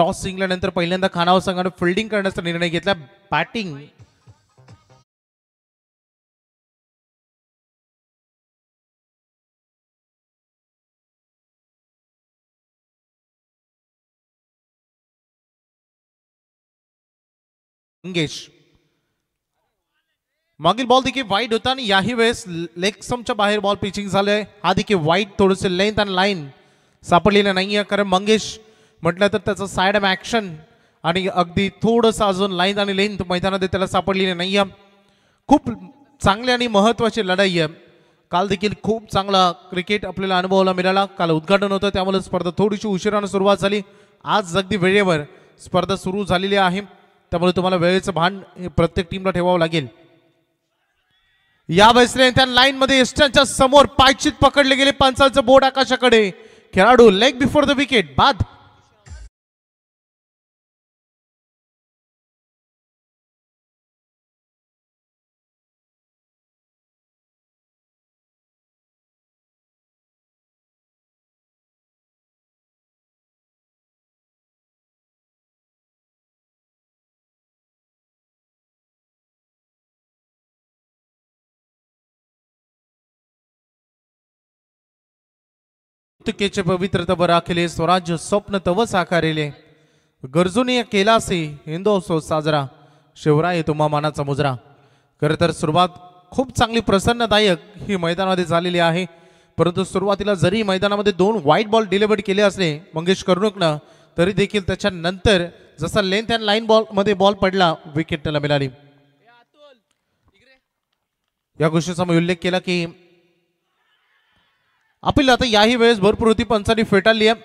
Toss जिंकल्यानंतर पहिल्यांदा खानावळ संघाने फिल्डिंग करण्याचा निर्णय घेतला. बॅटिंग मंगेश, मागील बॉल देखील वाईड होता आणि याही वेळेस लेग स्टंपच्या बाहेर बॉल पिचिंग झालंय. हा देखील वाईड, थोडेसे लेंथ आणि लाईन सापडलेलं नाहीये, कारण मंगेश म्हटलं तर त्याचं साइड ऑफ ऍक्शन आणि अगदी थोडंसं अजून लाईन आणि लेंथ मैदानात त्याला सापडलेली नाहीये. खूप चांगली आणि महत्वाची लढाई आहे. काल देखील खूप चांगला क्रिकेट आपल्याला अनुभवायला मिळाला. काल उद्घाटन होतं, त्यामुळे स्पर्धा थोडीशी उशिराने सुरुवात झाली. आज अगदी वेळेवर स्पर्धा सुरू झालेली आहे, त्यामुळे तुम्हाला वेळेचं भान प्रत्येक टीमला ठेवावं लागेल. यावेळेस त्या लाईन मध्ये एस्टनच्या समोर पायचीत पकडले गेले. पंचाचं बोर्ड आकाशाकडे. खेळाडू लेग बिफोर द विकेट, बाद. तुकेचे पवित्रता राखले, स्वराज्य स्वप्न तव साकारिले. गरजूनी केला असे हिंदोत्सव साजरा, शिवराय तुम्हा मानाचा मुजरा. खरं तर सुरुवात खूप चांगली प्रसन्नदायक ही मैदानामध्ये झालेली आहे, परंतु सुरुवातीला जरी मैदानामध्ये 2 वाईट बॉल डिलिव्हर्ड केले असले मंगेश कर्णुकनं, तरी देखील त्याच्यानंतर जसा लेंथ अँड लाईन बॉल मध्ये बॉल पडला, विकेट त्याला मिळाली. या गोष्टीचा मी उल्लेख केला की आपल्याला आता याही वेळेस भरपूर होती, पंचांनी फेटाळली आहे.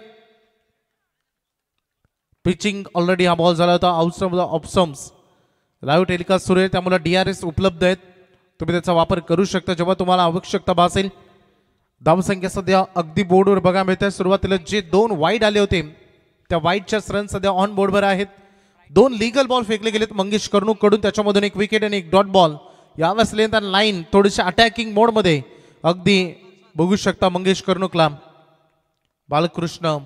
पिचिंग ऑलरेडी हा बॉल झाला होता आउट स्टंप्स. लाईव्ह टेलिकास्ट सुरू आहे, त्यामुळे DRS उपलब्ध आहेत, तुम्ही त्याचा वापर करू शकता जेव्हा तुम्हाला आवश्यकता भासेल. धावसंख्या सध्या अगदी बोर्डवर बघा मिळते. सुरुवातीला जे 2 वाईड आले होते त्या वाईडच्या रन सध्या ऑन बोर्डवर आहेत. 2 लीगल बॉल फेकले गेलेत मंगेश कर्णुक कडून, त्याच्यामधून 1 विकेट आणि 1 डॉट बॉल. यावेळेस लेंथ आणि लाईन थोडीशी अटॅकिंग मोड मध्ये अगदी बघू शकता मंगेश कर्णुकला. बालकृष्ण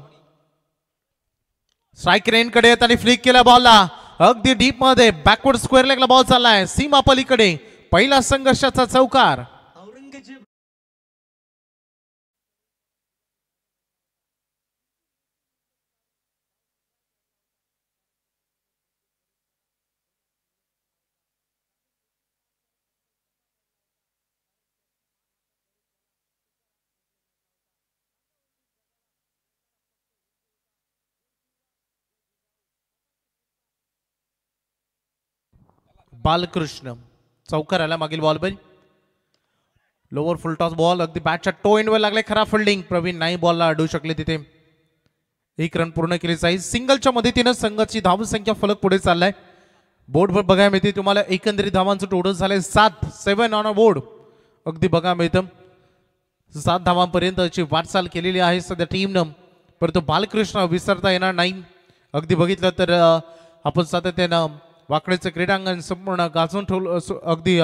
स्ट्राईक रेन कडे येत आणि फ्लिक केला बॉलला अगदी डीप मध्ये. बॅकवर्ड स्क्वेअर लेगला बॉल चाललाय सीमा पलीकडे. पहिला संघर्षाचा चौकार. बालकृष्ण चौकार आला मागील बॉल पर. लोअर फुल टॉस बॉल अगदी बॅटच्या टो एंड वर लागले. खराब फिल्डिंग, प्रवीण नाही बॉलला अडवू शकले तिथे. 1 रन पूर्ण केली जाईल. सिंगलच्या मदतीने संघाची धावसंख्या फलक पुढे चाललाय. बोर्डवर बघायला मिळते तुम्हाला एकंदरीत धावांचं टोटल झालंय 7 ऑन अ बोर्ड. अगदी बघा मिळतं 7 धावांपर्यंतची वाटचाल केलेली आहे सध्या टीमनं, परंतु बालकृष्ण विसरता येणार नाही. अगदी बघितलं तर आपण सातत्यानं वाकडेचं क्रीडांगण संपूर्ण गाजून ठेवलं, अगदी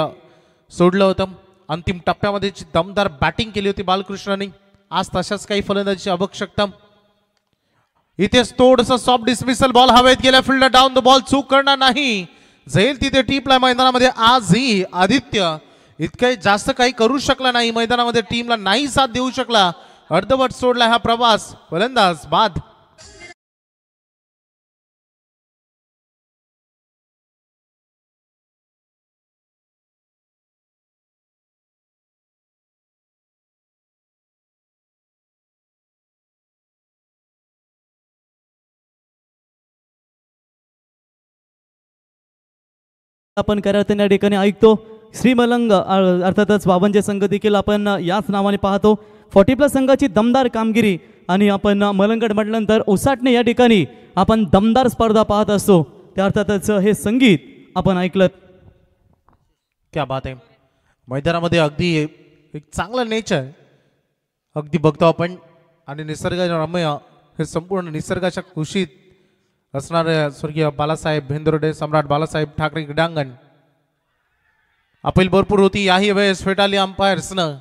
सोडलं होतं. अंतिम टप्प्यामध्ये दमदार बॅटिंग केली होती बालकृष्णाने. आज तशाच काही फलंदाजीची आवश्यकता. इथेच थोडंसं सॉफ्ट डिसमिसल बॉल हवेत गेला. फिल्डर डाऊन द बॉल, चूक करणार नाही, जाईल तिथे टीपला मैदानामध्ये. आजही आदित्य इतकं जास्त काही करू शकला नाही मैदानामध्ये, टीमला नाही साथ देऊ शकला, अर्धवट सोडला हा प्रवास. फलंदाज बाद. आपण करायचं या ठिकाणी ऐकतो. श्री मलंग अर्थातच बावनचे संघ देखील आपण याच नावाने पाहतो. 40+ संघाची दमदार कामगिरी आणि आपण मलंगड म्हटल्यानंतर ओसाटणे या ठिकाणी आपण दमदार स्पर्धा पाहत असतो. त्या अर्थातच हे संगीत आपण ऐकलं. क्या बात आहे. मैदानामध्ये अगदी एक चांगलं नेचर अगदी बघतो आपण आणि निसर्गाच्या रम्य हे संपूर्ण निसर्गाच्या कुशीत असणारे स्वर्गीय बालासाहेब भेंदुर्डे सम्राट बालासाहेब ठाकरे क्रीडांगण. अपील भरपूर होती, याही वेळेस फेटाळली अंपायर्सनं.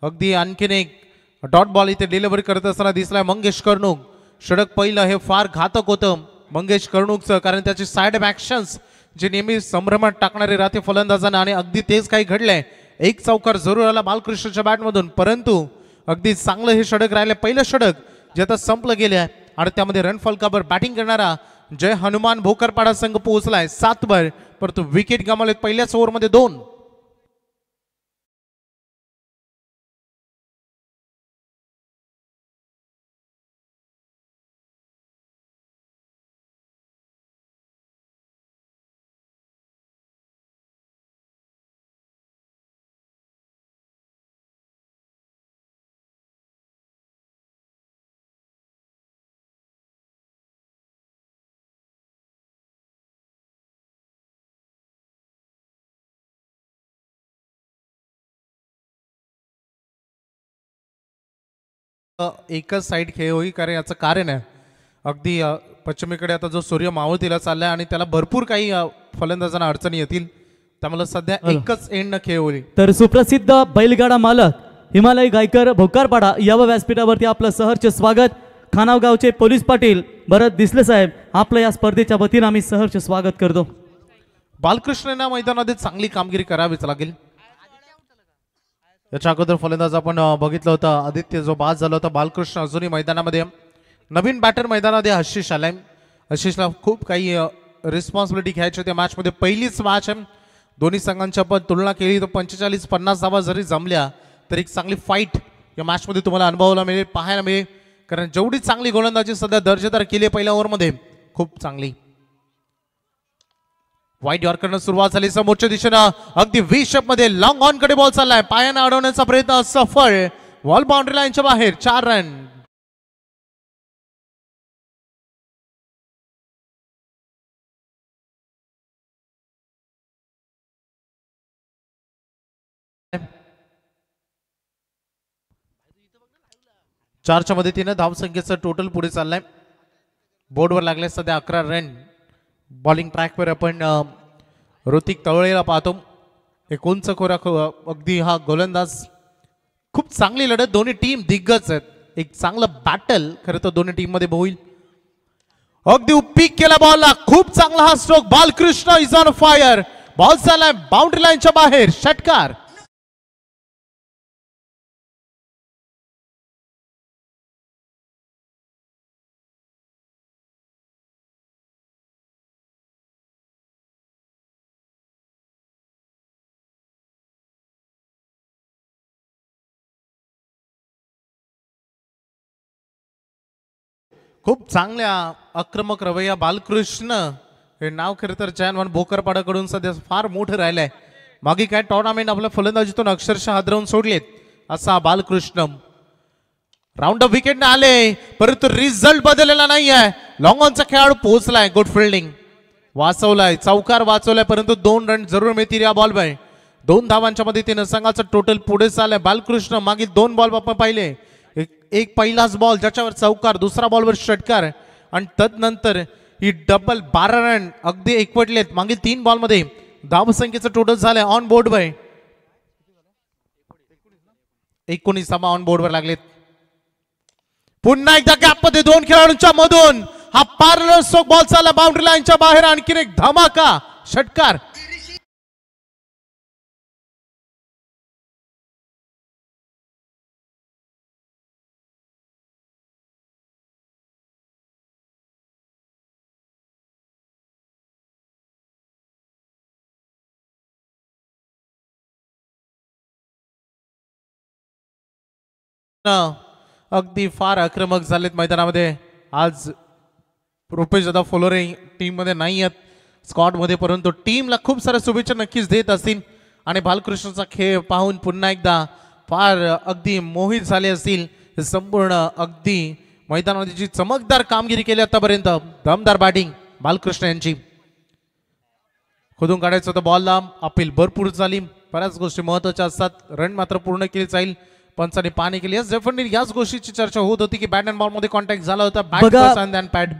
अगदी आणखीन एक डॉट बॉल इथे डिलिव्हरी करत असताना दिसलाय मंगेश कर्णुक. षटक पहिलं हे फार घातक होतं, मंगेश कर्णूकचं, कारण त्याची साइड ॲक्शन्स जे नेहमी संभ्रमात टाकणारे राहते फलंदाजांना, आणि अगदी तेच काही घडलंय. एक चौकार जरूर आला बालकृष्णच्या बॅटमधून, परंतु अगदी चांगलं हे षटक राहिले. पहिलं षटक जे आता संपलं गेले आहे आणि त्यामध्ये रन फलकावर बॅटिंग करणारा जय हनुमान भोकरपाडा संघ पोहोचलाय 7 वर, परंतु विकेट गमावलेत पहिल्याच ओव्हरमध्ये 2. एकच साईड खेळ होई, कारण याचं कारण आहे अगदी पश्चिमेकडे आता जो सूर्य मावळतीला चाललाय आणि त्याला भरपूर काही फलंदाजांना अडचणी येतील, त्यामुळे सध्या एकच एंड खेळ होईल. तर सुप्रसिद्ध बैलगाडा मालक हिमालय गायकर भोकारपाडा या व्यासपीठावरती आपलं सहर्ष स्वागत. खानाव गावचे पोलीस पाटील भरत दिसले साहेब, आपलं या स्पर्धेच्या वतीनं आम्ही सहर्ष स्वागत करतो. बालकृष्णना मैदानामध्ये चांगली कामगिरी करावीच लागेल. याच्या अगोदर फलंदाज आपण बघितलं होतं आदित्य जो बाद झाला होता. बालकृष्ण अजूनही मैदानामध्ये. नवीन बॅटर मैदानामध्ये आशिष आलाय. आशिषला खूप काही रिस्पॉन्सिबिलिटी घ्यायची होती मॅचमध्ये. पहिलीच मॅच आहे, दोन्ही संघांची आपण तुलना केली तर 45-50 धावा जरी जमल्या तर एक चांगली फाईट या मॅचमध्ये तुम्हाला अनुभवायला मिळेल, पाहायला मिळेल, कारण जेवढी चांगली गोलंदाजी सध्या दर्जेदार केली पहिल्या ओव्हरमध्ये खूप चांगली. वाईट यॉर्करनं सुरुवात झाली समोरच्या दिशेनं, अगदी व्ही शेप मध्ये लॉंग ऑन कडे बॉल चाललाय, पायानं अडवण्याचा प्रयत्न सफळ, बॉल बाउंड्री लाईनच्या बाहेर. 4 रन. चारच्या मदतीनं धावसंख्येचं टोटल पुढे चाललंय. बोर्डवर लागले सध्या 11 रन. बॉलिंग ट्रॅकवर आपण ऋतिक तवळेला पाहतो. एक उंच खोरा अगदी हा गोलंदाज. खूप चांगली लढत, दोन्ही टीम दिग्गज आहेत. एक चांगलं बॅटल खरं तर दोन्ही टीम मध्ये होईल. अगदी उपीक केला बॉलला, खूप चांगला हा stroke. Balkrishna is on fire. Ball चाललाय बाउंड्री लाईनच्या बाहेर, षटकार. खूप चांगल्या आक्रमक रवैया बालकृष्ण हे नाव खरं तर जयनवान भोकरपाडाकडून सध्या फार मोठं राहिलंय. मागे काय टुर्नामेंट आपल्या फलंदाजीतून अक्षरशः हादरवून सोडलेत असा बालकृष्ण. राऊंड ऑफ विकेट आले परंतु रिझल्ट बदललेला नाहीये. लॉंग ऑनचा खेळाडू पोहोचलाय. गुड फिल्डिंग, वाचवलाय, चौकार वाचवलाय, परंतु 2 रन जरूर मिळतील या बॉल बाय. 2 धावांच्या मदतीने संघाचं टोटल पुढे चाललंय. बालकृष्ण मागील 2 बॉल आपण पाहिले, एक पहिलाच बॉल ज्याच्यावर चौकार, दुसरा बॉलवर षटकार आणि तदनंतर ही डबल 12 रन अगदी एकवटलेत. मागील 3 बॉल मध्ये धावसंख्येचं टोटल झालंय ऑन बोर्ड बाय 19 धावा ऑन बोर्डवर लागलेत. पुन्हा एकदा गॅप मध्ये 2 खेळाडूंच्या मधून हा पार्लर स्ट्रोक बॉल चालला बाउंड्री लाईनच्या बाहेर. आणखीन एक धमाका षटकार. अगदी फार आक्रमक झालेत मैदानामध्ये. आज रुपेश दादा फोलोरे टीम मध्ये नाही आहेत स्कॉट मध्ये, परंतु टीमला खूप साऱ्या शुभेच्छा नक्कीच देत असतील आणि बालकृष्णचा खेळ पाहून पुन्हा एकदा फार अगदी मोहित झाले असतील. संपूर्ण अगदी मैदानामध्ये जी चमकदार कामगिरी केली आतापर्यंत, दमदार बॅटिंग बालकृष्ण यांची. खोदून काढायचं होतं बॉलला, अपील भरपूर झाली. बऱ्याच गोष्टी महत्वाच्या असतात. रन मात्र पूर्ण केली जाईल, पंचाने पाणी केली. डेफिनेटली याच गोष्टीची चर्चा होत होती की बॅट अँड बॉल मध्ये कॉन्टॅक्ट झाला होता.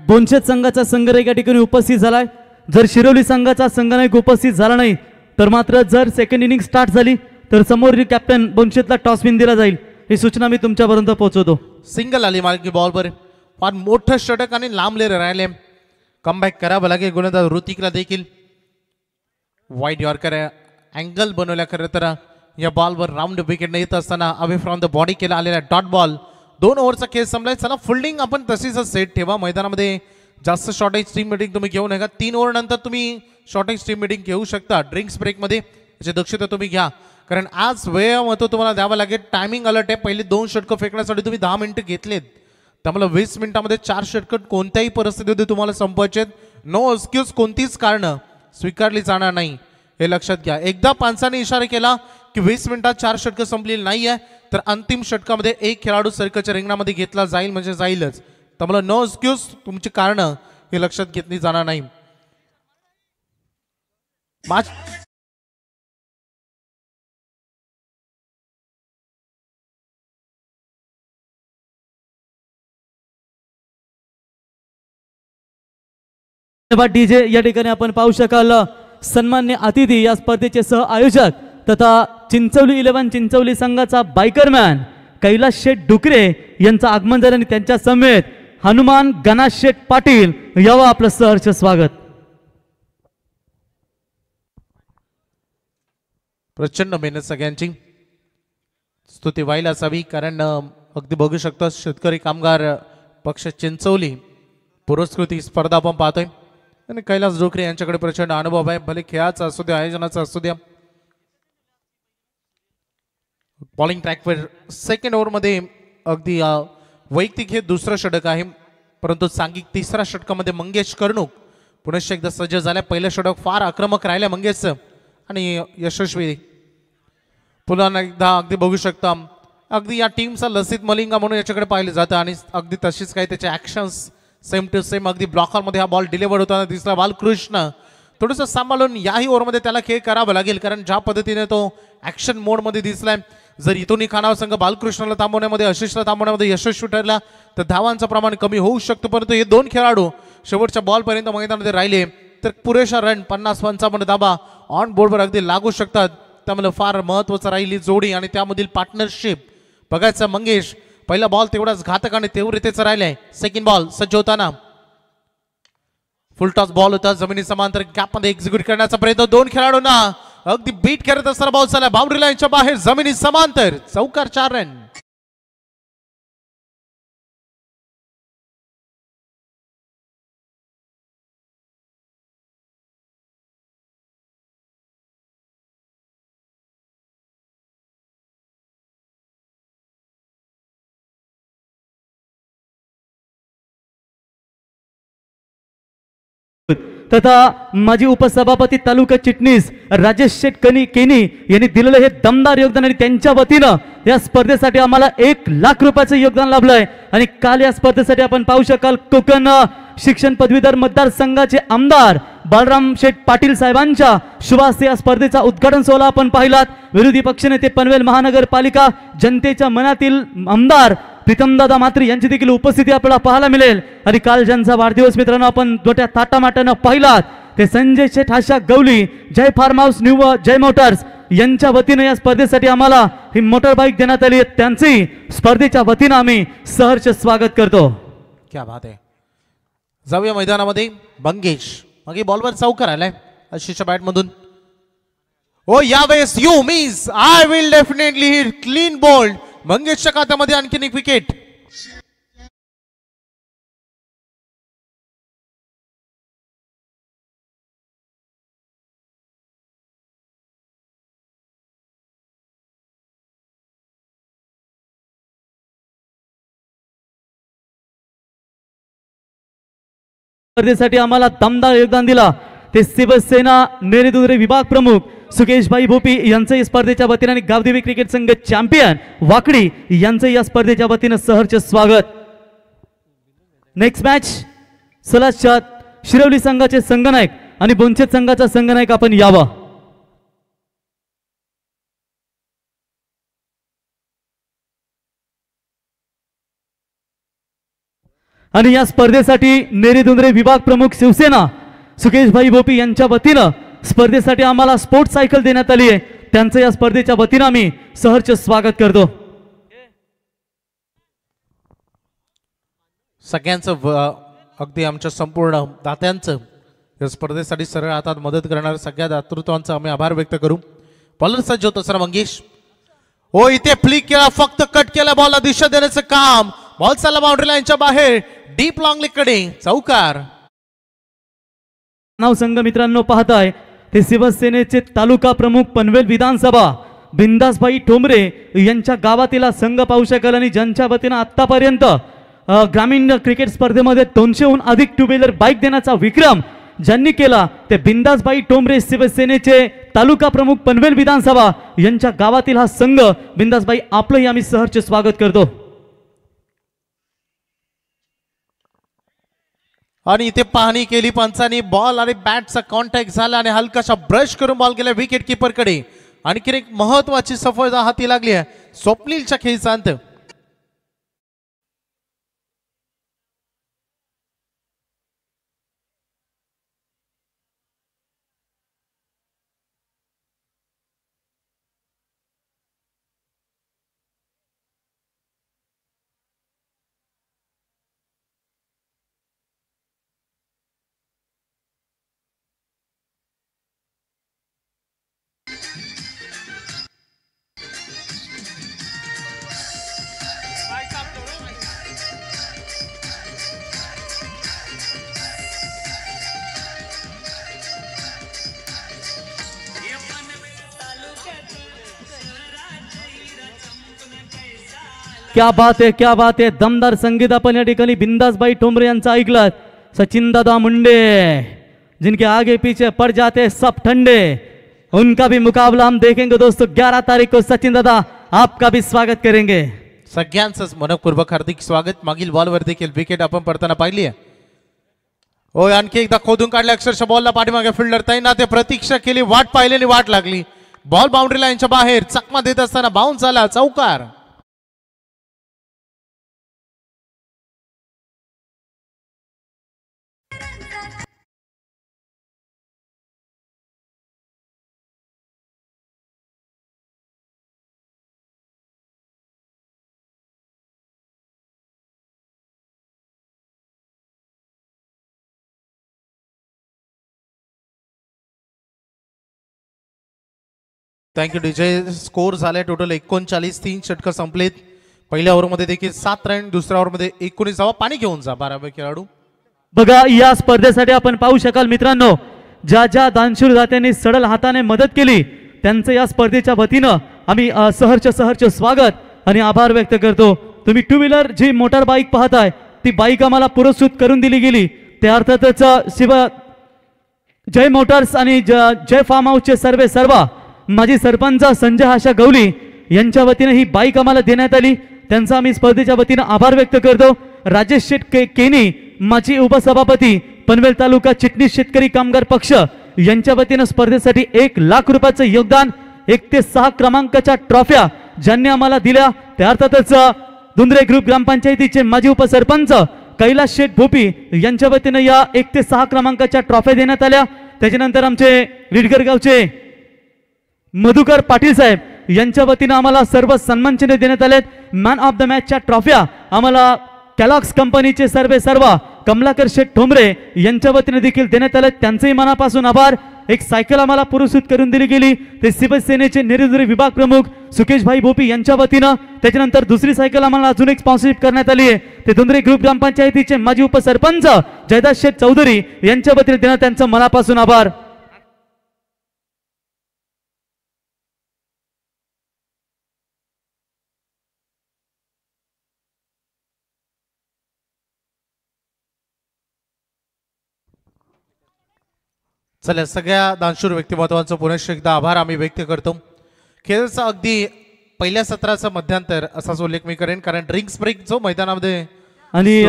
बोनशेत संघाचा संघ या ठिकाणी उपस्थित झालाय. जर शिरोली संघाचा संघ नाही उपस्थित झाला नाही तर मात्र जर सेकंड इनिंग स्टार्ट झाली तर समोर कॅप्टन बोनशेतला टॉस विन दिला जाईल, ही सूचना मी तुमच्यापर्यंत पोहोचवतो. सिंगल आली मार्गी बॉलवर, फार मोठं षटक आणि लांबले राहिले. कमबॅक करावं लागेल गोलंदाज ऋतिकला देखील. वाईड यॉर्कर अँगल बनवल्या खरं तर या बॉलवर राऊंड विकेट येत असताना अवे फ्रॉम द बॉडी केला आलेला डॉट बॉल. 2 ओव्हरचा खेळ संपलाय. चला फिल्डिंग आपण तशीच सेट ठेवा. मैदानामध्ये जास्त शॉर्टेज टीम मिटिंग तुम्ही घेऊ नका. 3 ओव्हर नंतर तुम्ही शॉर्टेज टीम मिटिंग घेऊ शकता. ड्रिंक्स ब्रेकमध्ये याची दक्षता तुम्ही घ्या, कारण आज वेळ महत्व तुम्हाला द्यावा लागेल. टायमिंग अलर्ट आहे. पहिले 2 षटकं फेकण्यासाठी तुम्ही 10 मिनिटं घेतलेत, त्यामुळे 20 मिनिटामध्ये 4 षटकं कोणत्याही परिस्थितीमध्ये तुम्हाला संपवायचे. नो एक्सक्यूज, कोणतीच कारणं स्वीकारली जाणार नाही, हे लक्षात घ्या. एकदा पांचाने इशारा केला की 20 मिनिटात 4 षटकं संपलेली नाही आहे, तर अंतिम षटकामध्ये एक खेळाडू सर्कलच्या रिंगणामध्ये घेतला जाईल म्हणजे जाईलच. त्यामुळे नो एक्सक्यूज, तुमची कारणं हे लक्षात घेतली जाणार नाही. डीजे या ठिकाणी आपण पाहू शकाल सन्मान्य अतिथी या स्पर्धेचे सह आयोजक तथा चिंचवली 11 चिंचवली संघाचा बायकरमॅन कैलास शेठ डुकरे यांचं आगमन झालं आणि त्यांच्या समेत हनुमान गणाश शेठ पाटील यावं आपलं सहर्ष स्वागत. प्रचंड मेहनत सगळ्यांची स्तुती व्हायला असावी, कारण अगदी बघू शकतो शेतकरी कामगार पक्ष चिंचवली पुरस्कृती स्पर्धा आपण पाहतोय आणि कैलास डुकरे यांच्याकडे प्रचंड अनुभव आहे. भले खेळाचा असू द्या, आयोजनाचा असू द्या. बॉलिंग ट्रॅकवर सेकंड ओव्हरमध्ये अगदी वैयक्तिक हे दुसरं षटक आहे, परंतु सांघिक तिसऱ्या षटकामध्ये मंगेश कर्णूक पुनश्च एकदा सज्ज झाल्या. पहिलं षटक फार आक्रमक राहिलं मंगेशचं आणि यशस्वी. पुन्हा एकदा अगदी बघू शकता अगदी या टीमचा लसित मलिंगा म्हणून याच्याकडे पाहिलं जातं आणि अगदी तशीच काही त्याचे ॲक्शन्स सेम टू सेम. अगदी ब्लॉकरमध्ये हा बॉल डिलिव्हर होताना दिसला. बालकृष्ण थोडंसं सांभाळून याही ओव्हरमध्ये त्याला खेळ करावा लागेल, कारण ज्या पद्धतीने तो ॲक्शन मोडमध्ये दिसलाय. जर इथूनही खानावा संघ बालकृष्णाला थांबवण्यामध्ये, आशिषला थांबवण्यामध्ये यशस्वी ठरला तर धावांचं प्रमाण कमी होऊ शकतं, परंतु हे 2 खेळाडू शेवटच्या बॉलपर्यंत मैदानामध्ये राहिले तर पुरेशा रन 50-55 धाबा ऑन बोर्डवर अगदी लागू शकतात. त्यामुळे फार महत्त्वाचं राहील ही जोडी आणि त्यामधील पार्टनरशिप बघायचं. मंगेश पहिला बॉल तेवढाच घातक आणि तीव्रतेचा राहिलाय. सेकंड बॉल सज्ज होताना फुल टॉस बॉल होता, जमिनी समांतर गॅपमध्ये एक्झिक्यूट करण्याचा प्रयत्न. 2 खेळाडूंना अगदी बीट करत असताना बॉल चालला बाउंड्री लाईनच्या बाहेर, जमिनी समांतर चौकार. 4 रन. तथा माजी उपसभापती तालुका चिटणीस राजेश शेठ केनी यांनी दिलेलं हे दमदार योगदान आणि त्यांच्या वतीनं या स्पर्धेसाठी आम्हाला 1 लाख रुपयाचं योगदान लाभलंय. आणि काल या स्पर्धेसाठी आपण पाहू शकाल कोकण शिक्षण पदवीधर मतदारसंघाचे आमदार बाळराम शेठ पाटील साहेबांच्या शुभास्ते या स्पर्धेचा उद्घाटन सोहळा आपण पाहिलात. विरोधी पक्षनेते पनवेल महानगरपालिका जनतेच्या मनातील आमदार प्रीतमदादा मात्री यांची देखील उपस्थिती आपल्याला पाहायला मिळेल. आणि काल ज्यांचा वाढदिवस मित्रांनो आपण मोठ्या थाटामाटानं पाहिलात ते संजय शेठ आशा गवली, जय फार्म हाऊस न्यू जय मोटर्स यांच्या वतीनं या स्पर्धेसाठी आम्हाला ही मोटर बाईक देण्यात आली आहे. त्यांची स्पर्धेच्या वतीनं आम्ही सहर्ष स्वागत करतो. क्या बात आहे. जाऊया मैदानामध्ये. मंगेश मागे बॉलवर चौकार आलाय आशिषच्या बॅटमधून. ओ यावेळेस you means I will definitely hit clean bowled. मंगेशच्या खात्यामध्ये आणखीन 1 विकेट. स्पर्धेसाठी आम्हाला दमदार योगदान दिला ते शिवसेना नेरेदुरे विभाग प्रमुख सुकेशभाई भोपी यांचं या स्पर्धेच्या वतीने आणि गावदेवी क्रिकेट संघ चॅम्पियन वाकडी यांचं या स्पर्धेच्या वतीने सहर्ष स्वागत. नेक्स्ट मॅच सलाशात शिरवली संघाचे संघनायक आणि बोनचेत संघाचा संघनायक आपण यावा. आणि या स्पर्धेसाठी नेरेदुंद्रे विभाग प्रमुख शिवसेना सुकेशभाई भोपी यांच्या वतीनं स्पर्धेसाठी आम्हाला स्पोर्ट्स सायकल देण्यात आली आहे. त्यांचं या स्पर्धेच्या वतीनं आम्ही सहर्ष स्वागत करतो. सगळ्यांचं अगदी आमच्या संपूर्ण दात्यांचं या स्पर्धेसाठी सरळ हातात मदत करणाऱ्या सगळ्या दातृत्वांचा आम्ही आभार व्यक्त करू. बॉलर सज्ज होतो सर मंगेश. हो इथे फ्लिक केला, फक्त कट केला, बॉलला दिशा देण्याचं काम. बॉल चालला बाउंड्री लाईनच्या बाहेर, डीप लॉंग कडे चौकार. नाव संघ मित्रांनो पाहताय ते शिवसेनेचे तालुका प्रमुख पनवेल विधानसभा बिंदासभाई ठोंबरे यांच्या गावातील हा संघ पाहू शकाल आणि ज्यांच्या वतीनं आतापर्यंत ग्रामीण क्रिकेट स्पर्धेमध्ये 200हून अधिक टू व्हीलर बाईक देण्याचा विक्रम ज्यांनी केला ते बिंदासभाई ठोंबरे शिवसेनेचे तालुका प्रमुख पनवेल विधानसभा यांच्या गावातील हा संघ. बिंदासभाई आपलंही आम्ही सहर्ष स्वागत करतो. आणि इथे पाहणी केली पंचांनी, बॉल आणि बॅटचा कॉन्टॅक्ट झाला आणि हलकाशा ब्रश करून बॉल गेला विकेट किपर कडे. आणखी एक महत्वाची सफलता हाती लागली आहे स्वप्नीलच्या खेळीचा अंत. क्या बात है, क्या बात है. दमदार संगीत आपण या ठिकाणी बिंदासभाई ठोंबरे यांचा ऐकलात. सचिन दादा मुंडे जिनके आगे पीछे पड़ जाते सब ठंडे, उनका भी मुकाबला हम देखेंगे दोस्तों. 11 तारीख को सचिन दादा आपका भी स्वागत करेंगे. सगळ्यांचंच मनपूर्वक हार्दिक स्वागत. मागील बॉलवर देखील विकेट आपण पडताना पाहिली आहे. हो आणखी एकदा खोदून काढले अक्षरशः बॉलला पाठीमागे फिल्डर ताईंना ते प्रतीक्षा केली, वाट पाहिली आणि वाट लागली. बॉल बाउंड्री लाईनच्या बाहेर चकमा देत असताना बाउन्स झाला चौकार. Thank you DJ. स्कोर झाले टोटल 39. 3 षटकं संपलेत. पहिल्या ओव्हरमध्ये देखील 7 रन, दुसऱ्या ओव्हरमध्ये 19 धावा. पाणी घेऊन जा 12 खेळाडू. बघा या स्पर्धेसाठी आपण पाहू शकाल मित्रांनो, ज्या ज्या दानशूर दात्यांनी सडल हाताने मदत केली त्यांचं या स्पर्धेच्या वतीनं आम्ही सहर्ष स्वागत आणि आभार व्यक्त करतो. तुम्ही टू व्हीलर जी मोटार बाईक पाहताय ती बाईक आम्हाला पुरस्कृत करून दिली गेली. त्या अर्थातच शिव जय मोटार्स आणि जय फार्म हाऊसचे सर्व माजी सरपंच संजय आशा गवली यांच्या वतीने ही बाईक आम्हाला देण्यात आली. त्यांचा आम्ही स्पर्धेच्या वतीनं आभार व्यक्त करतो. राजेश शेठ केनी माजी उपसभापती पनवेल तालुका चिटणीस शेतकरी कामगार पक्ष यांच्या वतीनं स्पर्धेसाठी 1 लाख रुपयाचं योगदान, 1 ते 6 क्रमांकाच्या ट्रॉफ्या ज्यांनी आम्हाला दिल्या. त्या अर्थातच दुंद्रे ग्रुप ग्रामपंचायतीचे माजी उपसरपंच कैलास शेठ भोपी यांच्या वतीनं या 1 ते 6 क्रमांकाच्या ट्रॉफ्या देण्यात आल्या. त्याच्यानंतर आमचे रिडगर गावचे मधुकर पाटील साहेब यांच्या वतीनं आम्हाला सर्व सन्मानचिन्ह देण्यात आलेत. मॅन ऑफ द मॅचच्या ट्रॉफ्या आम्हाला कॅलॉक्स कंपनीचे सर्व कमलाकर शेठ ठोंबरे यांच्या वतीने देखील देण्यात आले. त्यांचेही मनापासून आभार. एक सायकल आम्हाला पुरस्कृत करून दिली गेली ते शिवसेनेचे नेरुदुरी विभाग प्रमुख सुकेशभाई भोपी यांच्या वतीनं. त्याच्यानंतर दुसरी सायकल आम्हाला अजून एक स्पॉन्सरशिप करण्यात आली आहे ते दुंद्रे ग्रुप ग्रामपंचायतीचे माजी उपसरपंच जयदास शेठ चौधरी यांच्या वतीने देण्यात त्यांचं मनापासून आभार. चला सगळ्या दानशूर व्यक्तिमत्वांचं पुनश्च एकदा आभार आम्ही व्यक्त करतो. खेळाचा अगदी पहिल्या सत्राचा मध्यांतर असाच उल्लेख मी करेन कारण ड्रिंक्स ब्रेक जो मैदानामध्ये आणि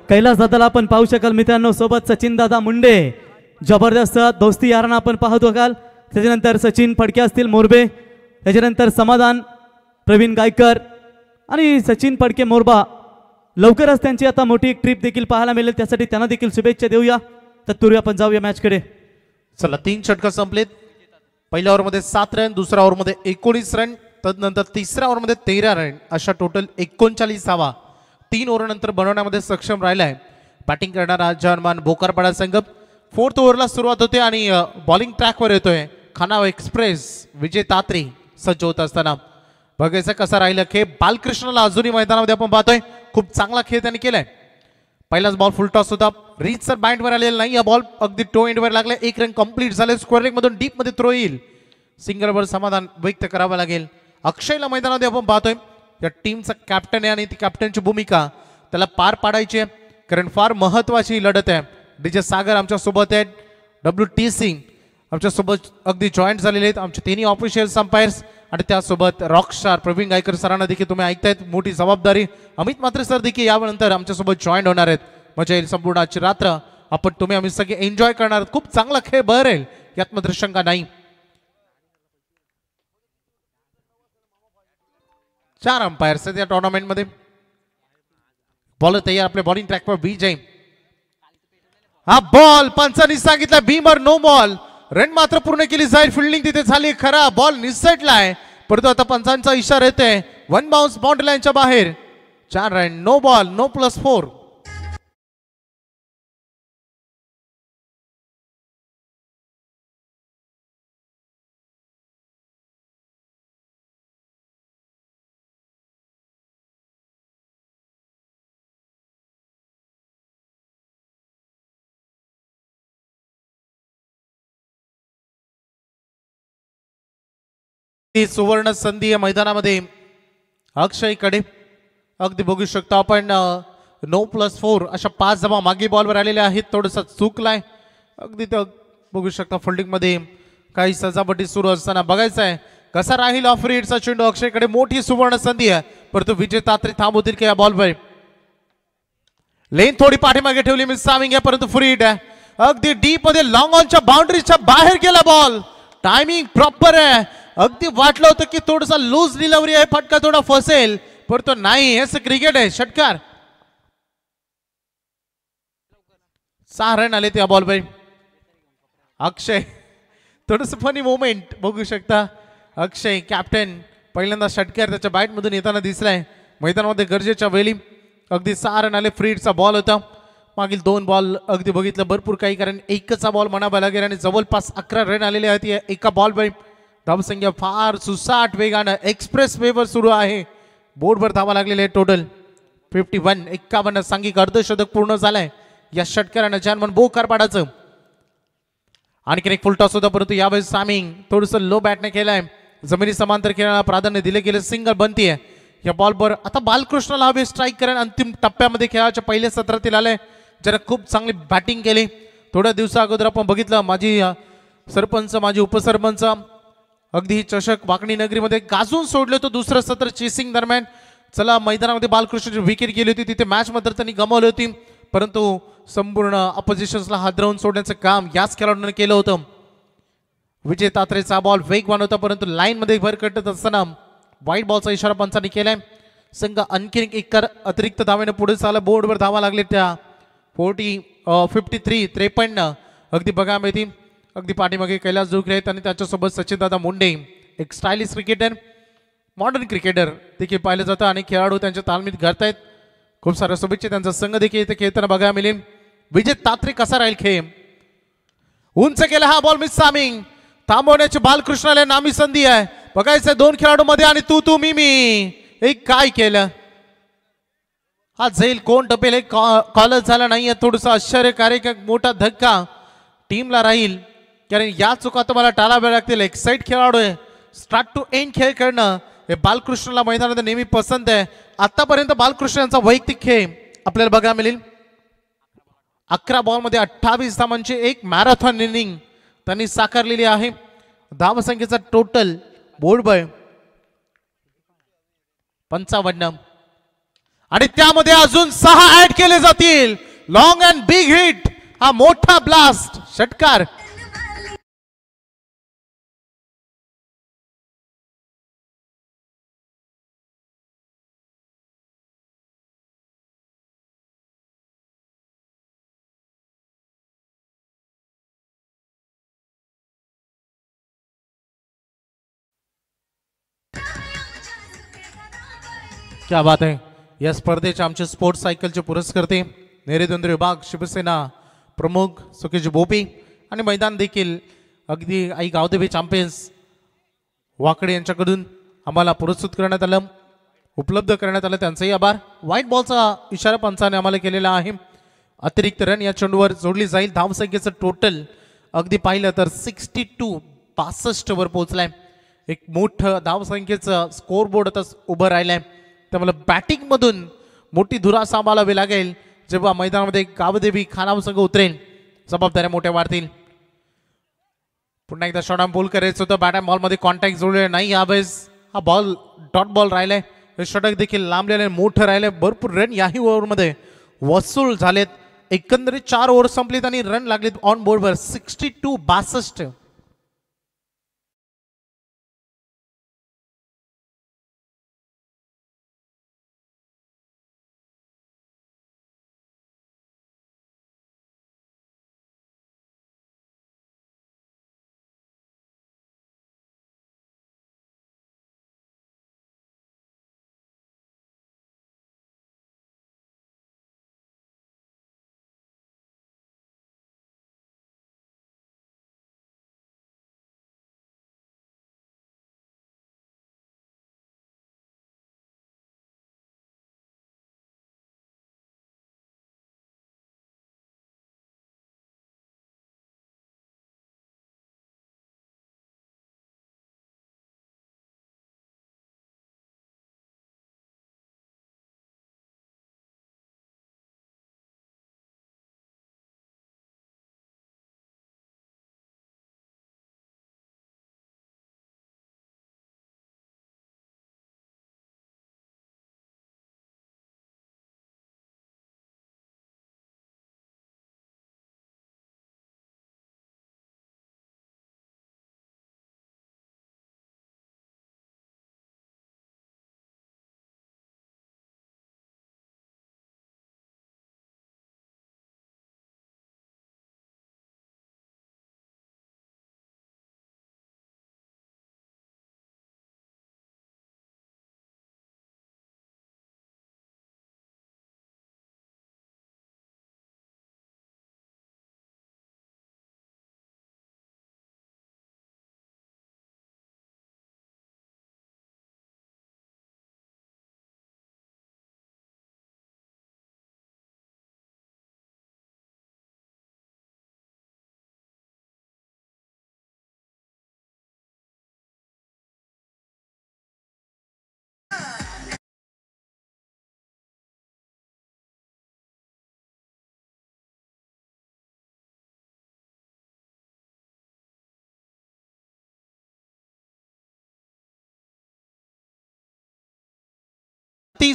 कैलास दादाला आपण पाहू शकाल मित्रांनो. सोबत सचिन दादा मुंडे जबरदस्त दोस्ती याराना आपण पाहतो काल. त्याच्यानंतर सचिन फडके असतील मोरबे, त्याच्यानंतर समाधान प्रवीण गायकर आणि सचिन फडके मोरबा. लवकरच त्यांची आता मोठी एक ट्रिप देखील पाहायला मिळेल, त्यासाठी त्यांना देखील शुभेच्छा देऊया. तत्पूर्वी आपण जाऊया मॅचकडे. चला 3 षटकं संपलेत. पहिल्या ओव्हरमध्ये 7 रन, दुसऱ्या ओव्हरमध्ये 19 रन, तदनंतर तिसऱ्या ओव्हरमध्ये 13 रन, अशा टोटल 39 धावा 3 ओव्हरनंतर बनवण्यामध्ये सक्षम राहिलाय बॅटिंग करणारा जर्मन भोकरपाडा संघ 4th ओव्हरला सुरुवात होते आणि बॉलिंग ट्रॅकवर येतोय खानाव एक्सप्रेस विजय तात्री सज्ज होत असताना बघायचं कसा राहिलं खेळ. बालकृष्णाला अजूनही मैदानामध्ये आपण पाहतोय खूप चांगला खेळ त्यांनी केलाय. पहिलाच बॉल फुल टॉस होता, रीच सर बँडवर आलेला नाही, हा बॉल अगदी टो एंडवर लागला. एक रन कंप्लीट झाले, स्क्वेअर लेग मधून डीप मध्ये थ्रो येईल, सिंगलवर समाधान व्यक्त करावं लागेल. अक्षयला मैदानामध्ये आपण पाहतोय या टीमचा कॅप्टन आहे आणि ती कॅप्टनची भूमिका त्याला पार पाडायची आहे, कारण फार महत्वाची लढत आहे. डीजे सागर आमच्या सोबत आहेत, WTC आमच्या सोबत अगदी जॉईंट झालेले आहेत, आमचे तिन्ही ऑफिशियल अंपायर्स आणि त्यासोबत रॉकस्टार प्रवीण गायकर सरांना देखील तुम्ही ऐकतायत. मोठी जबाबदारी अमित म्हात्रे सर देखील यानंतर आमच्यासोबत जॉईन होणार आहेत. मजा येईल संपूर्ण आजची रात्र आपण तुम्ही आम्ही सगळे एन्जॉय करणार आहोत. खूप चांगला खेळ बहरेल यात मात्र शंका नाही. 4 अंपायर्स आहेत या टुर्नामेंटमध्ये. बॉलर तयार आपल्या बॉलिंग ट्रॅकवर विजय. हा बॉल पंचांनी सांगितला भीमर नो बॉल, रन मात्र पूर्ण केली जाईल. फिल्डिंग तिथे झाली, खरा बॉल निसटलाय, परंतु आता पंचांचा इशारा येते 1 बाउन्स बाउंड्री लाईनच्या बाहेर. 4 रन, नो बॉल, नो +4. सुवर्ण संधी या मैदानामध्ये अक्षयकडे अगदी बघू शकतो आपण. नो +4 अशा 5 धावा मागे बॉलवर आलेल्या आहेत. थोडंसं चुकलाय अगदी ते बघू शकता. फिल्डिंग मध्ये काही सजावटी सुरू असताना बघायचं आहे कसा राहील ऑफ रेडचा चेंडू. अक्षयकडे मोठी सुवर्ण संधी आहे, परंतु विजय तात्री थांबवतील की या बॉलवर. लेन थोडी पाठीमागे ठेवली मिस साविंग आहे, परंतु फ्री हिट आहे अगदी डीप मध्ये. लॉंग ऑनच्या बाउंड्रीच्या बाहेर गेला बॉल. टायमिंग प्रॉपर आहे. अगदी वाटलं होतं की थोडासा लूज डिलिव्हरी आहे, फटका थोडा फसेल, परंतु नाही. हेच क्रिकेट आहे. षटकार. 6 रन आले त्या बॉलवर. अक्षय थोडस फनी मोमेंट बघू शकता. अक्षय कॅप्टन पहिल्यांदा षटकार त्याच्या बॅट मधून येताना दिसलाय मैदानामध्ये गरजेच्या वेळी. अगदी 6 रन आले. फ्रीडचा बॉल होता. मागील 2 बॉल अगदी बघितलं भरपूर काही, कारण एकचा बॉल म्हणावा लागेल आणि जवळपास 11 रन आलेले आहेत एका बॉलवर. धावसंख्या फार सुसाट वेगानं एक्सप्रेस वेवर सुरू आहे. बोर्डवर धावा लागलेले आहे टोटल 51. 51 सांघिक अर्धशतक पूर्ण झालंय या षटकारानं जर्मन भोकरपाडाचं. आणखी एक फुल टॉस होता, परंतु यावेळेस सामिंग थोडंसं लो बॅटने केलाय. जमिनी समांतर खेळाला प्राधान्य दिले गेले. सिंगल बनतीये या बॉलवर. आता बालकृष्णाला हवे स्ट्राईक करेन. अंतिम टप्प्यामध्ये खेळाच्या पहिल्या सत्रातील आले, ज्याने खूप चांगली बॅटिंग केली. थोड्या दिवसा अगोदर आपण बघितलं माजी सरपंच माजी उपसरपंच अगदी चषक वाकणी नगरीमध्ये गाजून सोडले तो दुसरं सत्र चेसिंग दरम्यान. चला मैदानामध्ये बालकृष्णाची विकेट गेली होती, तिथे मॅच मात्र त्यांनी गमावली होती, परंतु संपूर्ण अपोजिशन्सला हादरवून सोडण्याचं काम याच खेळाडूने केलं होतं. विजय तात्रेचा बॉल वेगवान होता, परंतु लाईन मध्ये भर कटत असताना वाईट बॉलचा इशारा पंचांनी केलाय. संघ आणखी एक अतिरिक्त धावेने पुढे चालला. बोर्डवर धावा लागले त्या 53 अगदी बघा मिळती. अगदी पाठीमागे कैलास जोगरे आहेत आणि त्याच्यासोबत सचिन दादा मुंडे, एक स्टायलिश क्रिकेटर, मॉडर्न क्रिकेटर देखील पाहिलं जातं आणि खेळाडू त्यांच्या तालमीत घडतायत. खूप साऱ्या शुभेच्छा. त्यांचा संघ देखील इथे खेळताना बघायला मिळेल. विजय तात्रे कसा राहील खेळ. उंच केला हा बॉल मिस सामिंग. थांबवण्याची बालकृष्णाला नामी संधी आहे. बघायचं 2 खेळाडू मध्ये आणि तू मी एक काय केलं. हा जाईल कोण टपेल हे कॉलच झाला नाहीये. थोडंसं आश्चर्यकारक मोठा धक्का टीमला राहील, कारण या चुका तुम्हाला टाळाव्या लागतील. एक्साइट खेळाडू आहे. स्टार्ट टू एंड खेळ खेळणं हे बालकृष्णाला मैदानात नेहमी पसंत आहे. आतापर्यंत बालकृष्ण यांचा वैयक्तिक खेळ आपल्याला बघायला मिळेल. 11 बॉलमध्ये 28 धावांची एक मॅरेथॉन इनिंग त्यांनी साकारलेली आहे. धावसंख्येचा टोटल बोर्डवर 55 आणि त्यामध्ये अजून 6 ऍड केले जातील. लॉंग अँड बिग हिट, हा मोठा ब्लास्ट, षटकार. क्या बात आहे. या स्पर्धेचे आमचे स्पोर्ट्स सायकलचे पुरस्कर्ते नेरेद्वंद्र विभाग शिवसेना प्रमुख सुकेश बोपी आणि मैदान देखील अगदी आई गावदेवी चॅम्पियन्स वाकडे यांच्याकडून आम्हाला पुरस्कृत करण्यात आलं, उपलब्ध करण्यात आलं, त्यांचाही आभार. व्हाईट बॉलचा इशारा पंचाने आम्हाला केलेला आहे. अतिरिक्त रन या चेंडूवर जोडली जाईल. धावसंख्येचं टोटल अगदी पाहिलं तर 62 वर पोहोचलाय. एक मोठं धावसंख्येचं स्कोर बोर्ड आता उभं राहिलंय. त्यामुळे बॅटिंग मधून मोठी धुरा सांभाळावी लागेल. जेव्हा मैदानामध्ये गावदेवी खानाव संघ उतरेल जबाबदाऱ्या मोठ्या वाढतील. पुन्हा एकदा शॉर्ट आर्म बॉल करायचं होतं. बॅट बॉल मध्ये कॉन्टॅक्ट जोडले नाही. यावेळेस हा बॉल डॉट बॉल राहिलाय. हे षटक देखील लांबलेले मोठं राहिले. भरपूर रन याही ओव्हरमध्ये वसूल झालेत. एकंदरीत 4 ओव्हर संपलीत आणि रन लागलेत ऑन बोर्डवर 62.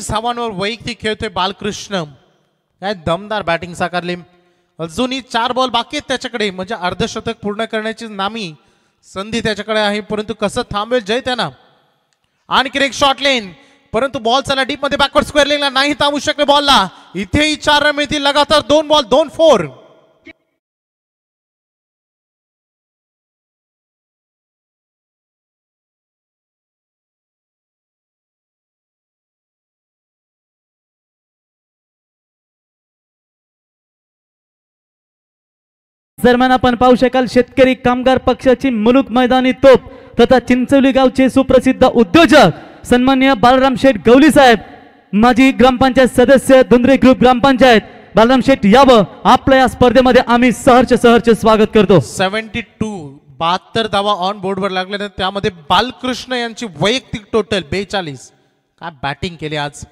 धावांवर वैयक्तिक खेळतोय बालकृष्ण. काय दमदार बॅटिंग साकारली. अजूनही 4 बॉल बाकी आहेत त्याच्याकडे. म्हणजे अर्धशतक पूर्ण करण्याची नामी संधी त्याच्याकडे आहे. परंतु कसं थांबवेल जय त्यांना. आणखी एक शॉट लेन. परंतु बॉल चला डीप मध्ये बॅकवर्ड स्क्वेअर लेनला नाही थांबू शकले बॉलला. इथेही 4 रन मिळतील. लगातार 2 बॉल 2 4. दरम्यान आपण पाहू शकाल शेतकरी कामगार पक्षाची मुलुक मैदानी तोप तथा चिंचोली गावचे सुप्रसिद्ध उद्योजक सन्माननीय बालराम शेठ गवली साहेब, माजी ग्रामपंचायत सदस्य धुंद्रे ग्रुप ग्रामपंचायत, बालराम शेठ यावं आपल्या या स्पर्धेमध्ये आम्ही सहर्ष स्वागत करतो. 72 धावा ऑन बोर्डवर लागले. त्यामध्ये बालकृष्ण यांची वैयक्तिक टोटल 42. काय बॅटिंग केली आज.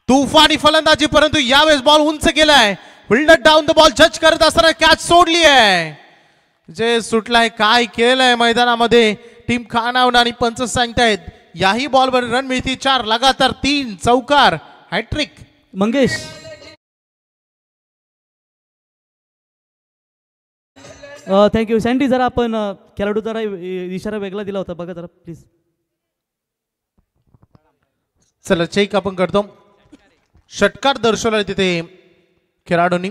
तुफानी फलंदाजी. परंतु यावेळेस बॉल उंच गेलाय. फिल्डर डाऊन द बॉल जज करत असताना कॅच सोडली आहे. जे सुटलाय काय केलंय मैदानामध्ये टीम खानावून आणि पंच सांगतायत याही बॉलवर रन मिळतील 4. लगातार 3 चौकार हॅट्रिक. मंगेश थँक्यू. सँडी जरा आपण खेळाडू जरा इशारा वेगळा दिला होता बघा जरा प्लीज. चला चेक आपण करतो. षटकार दर्शवला तिथे खेळाडूंनी.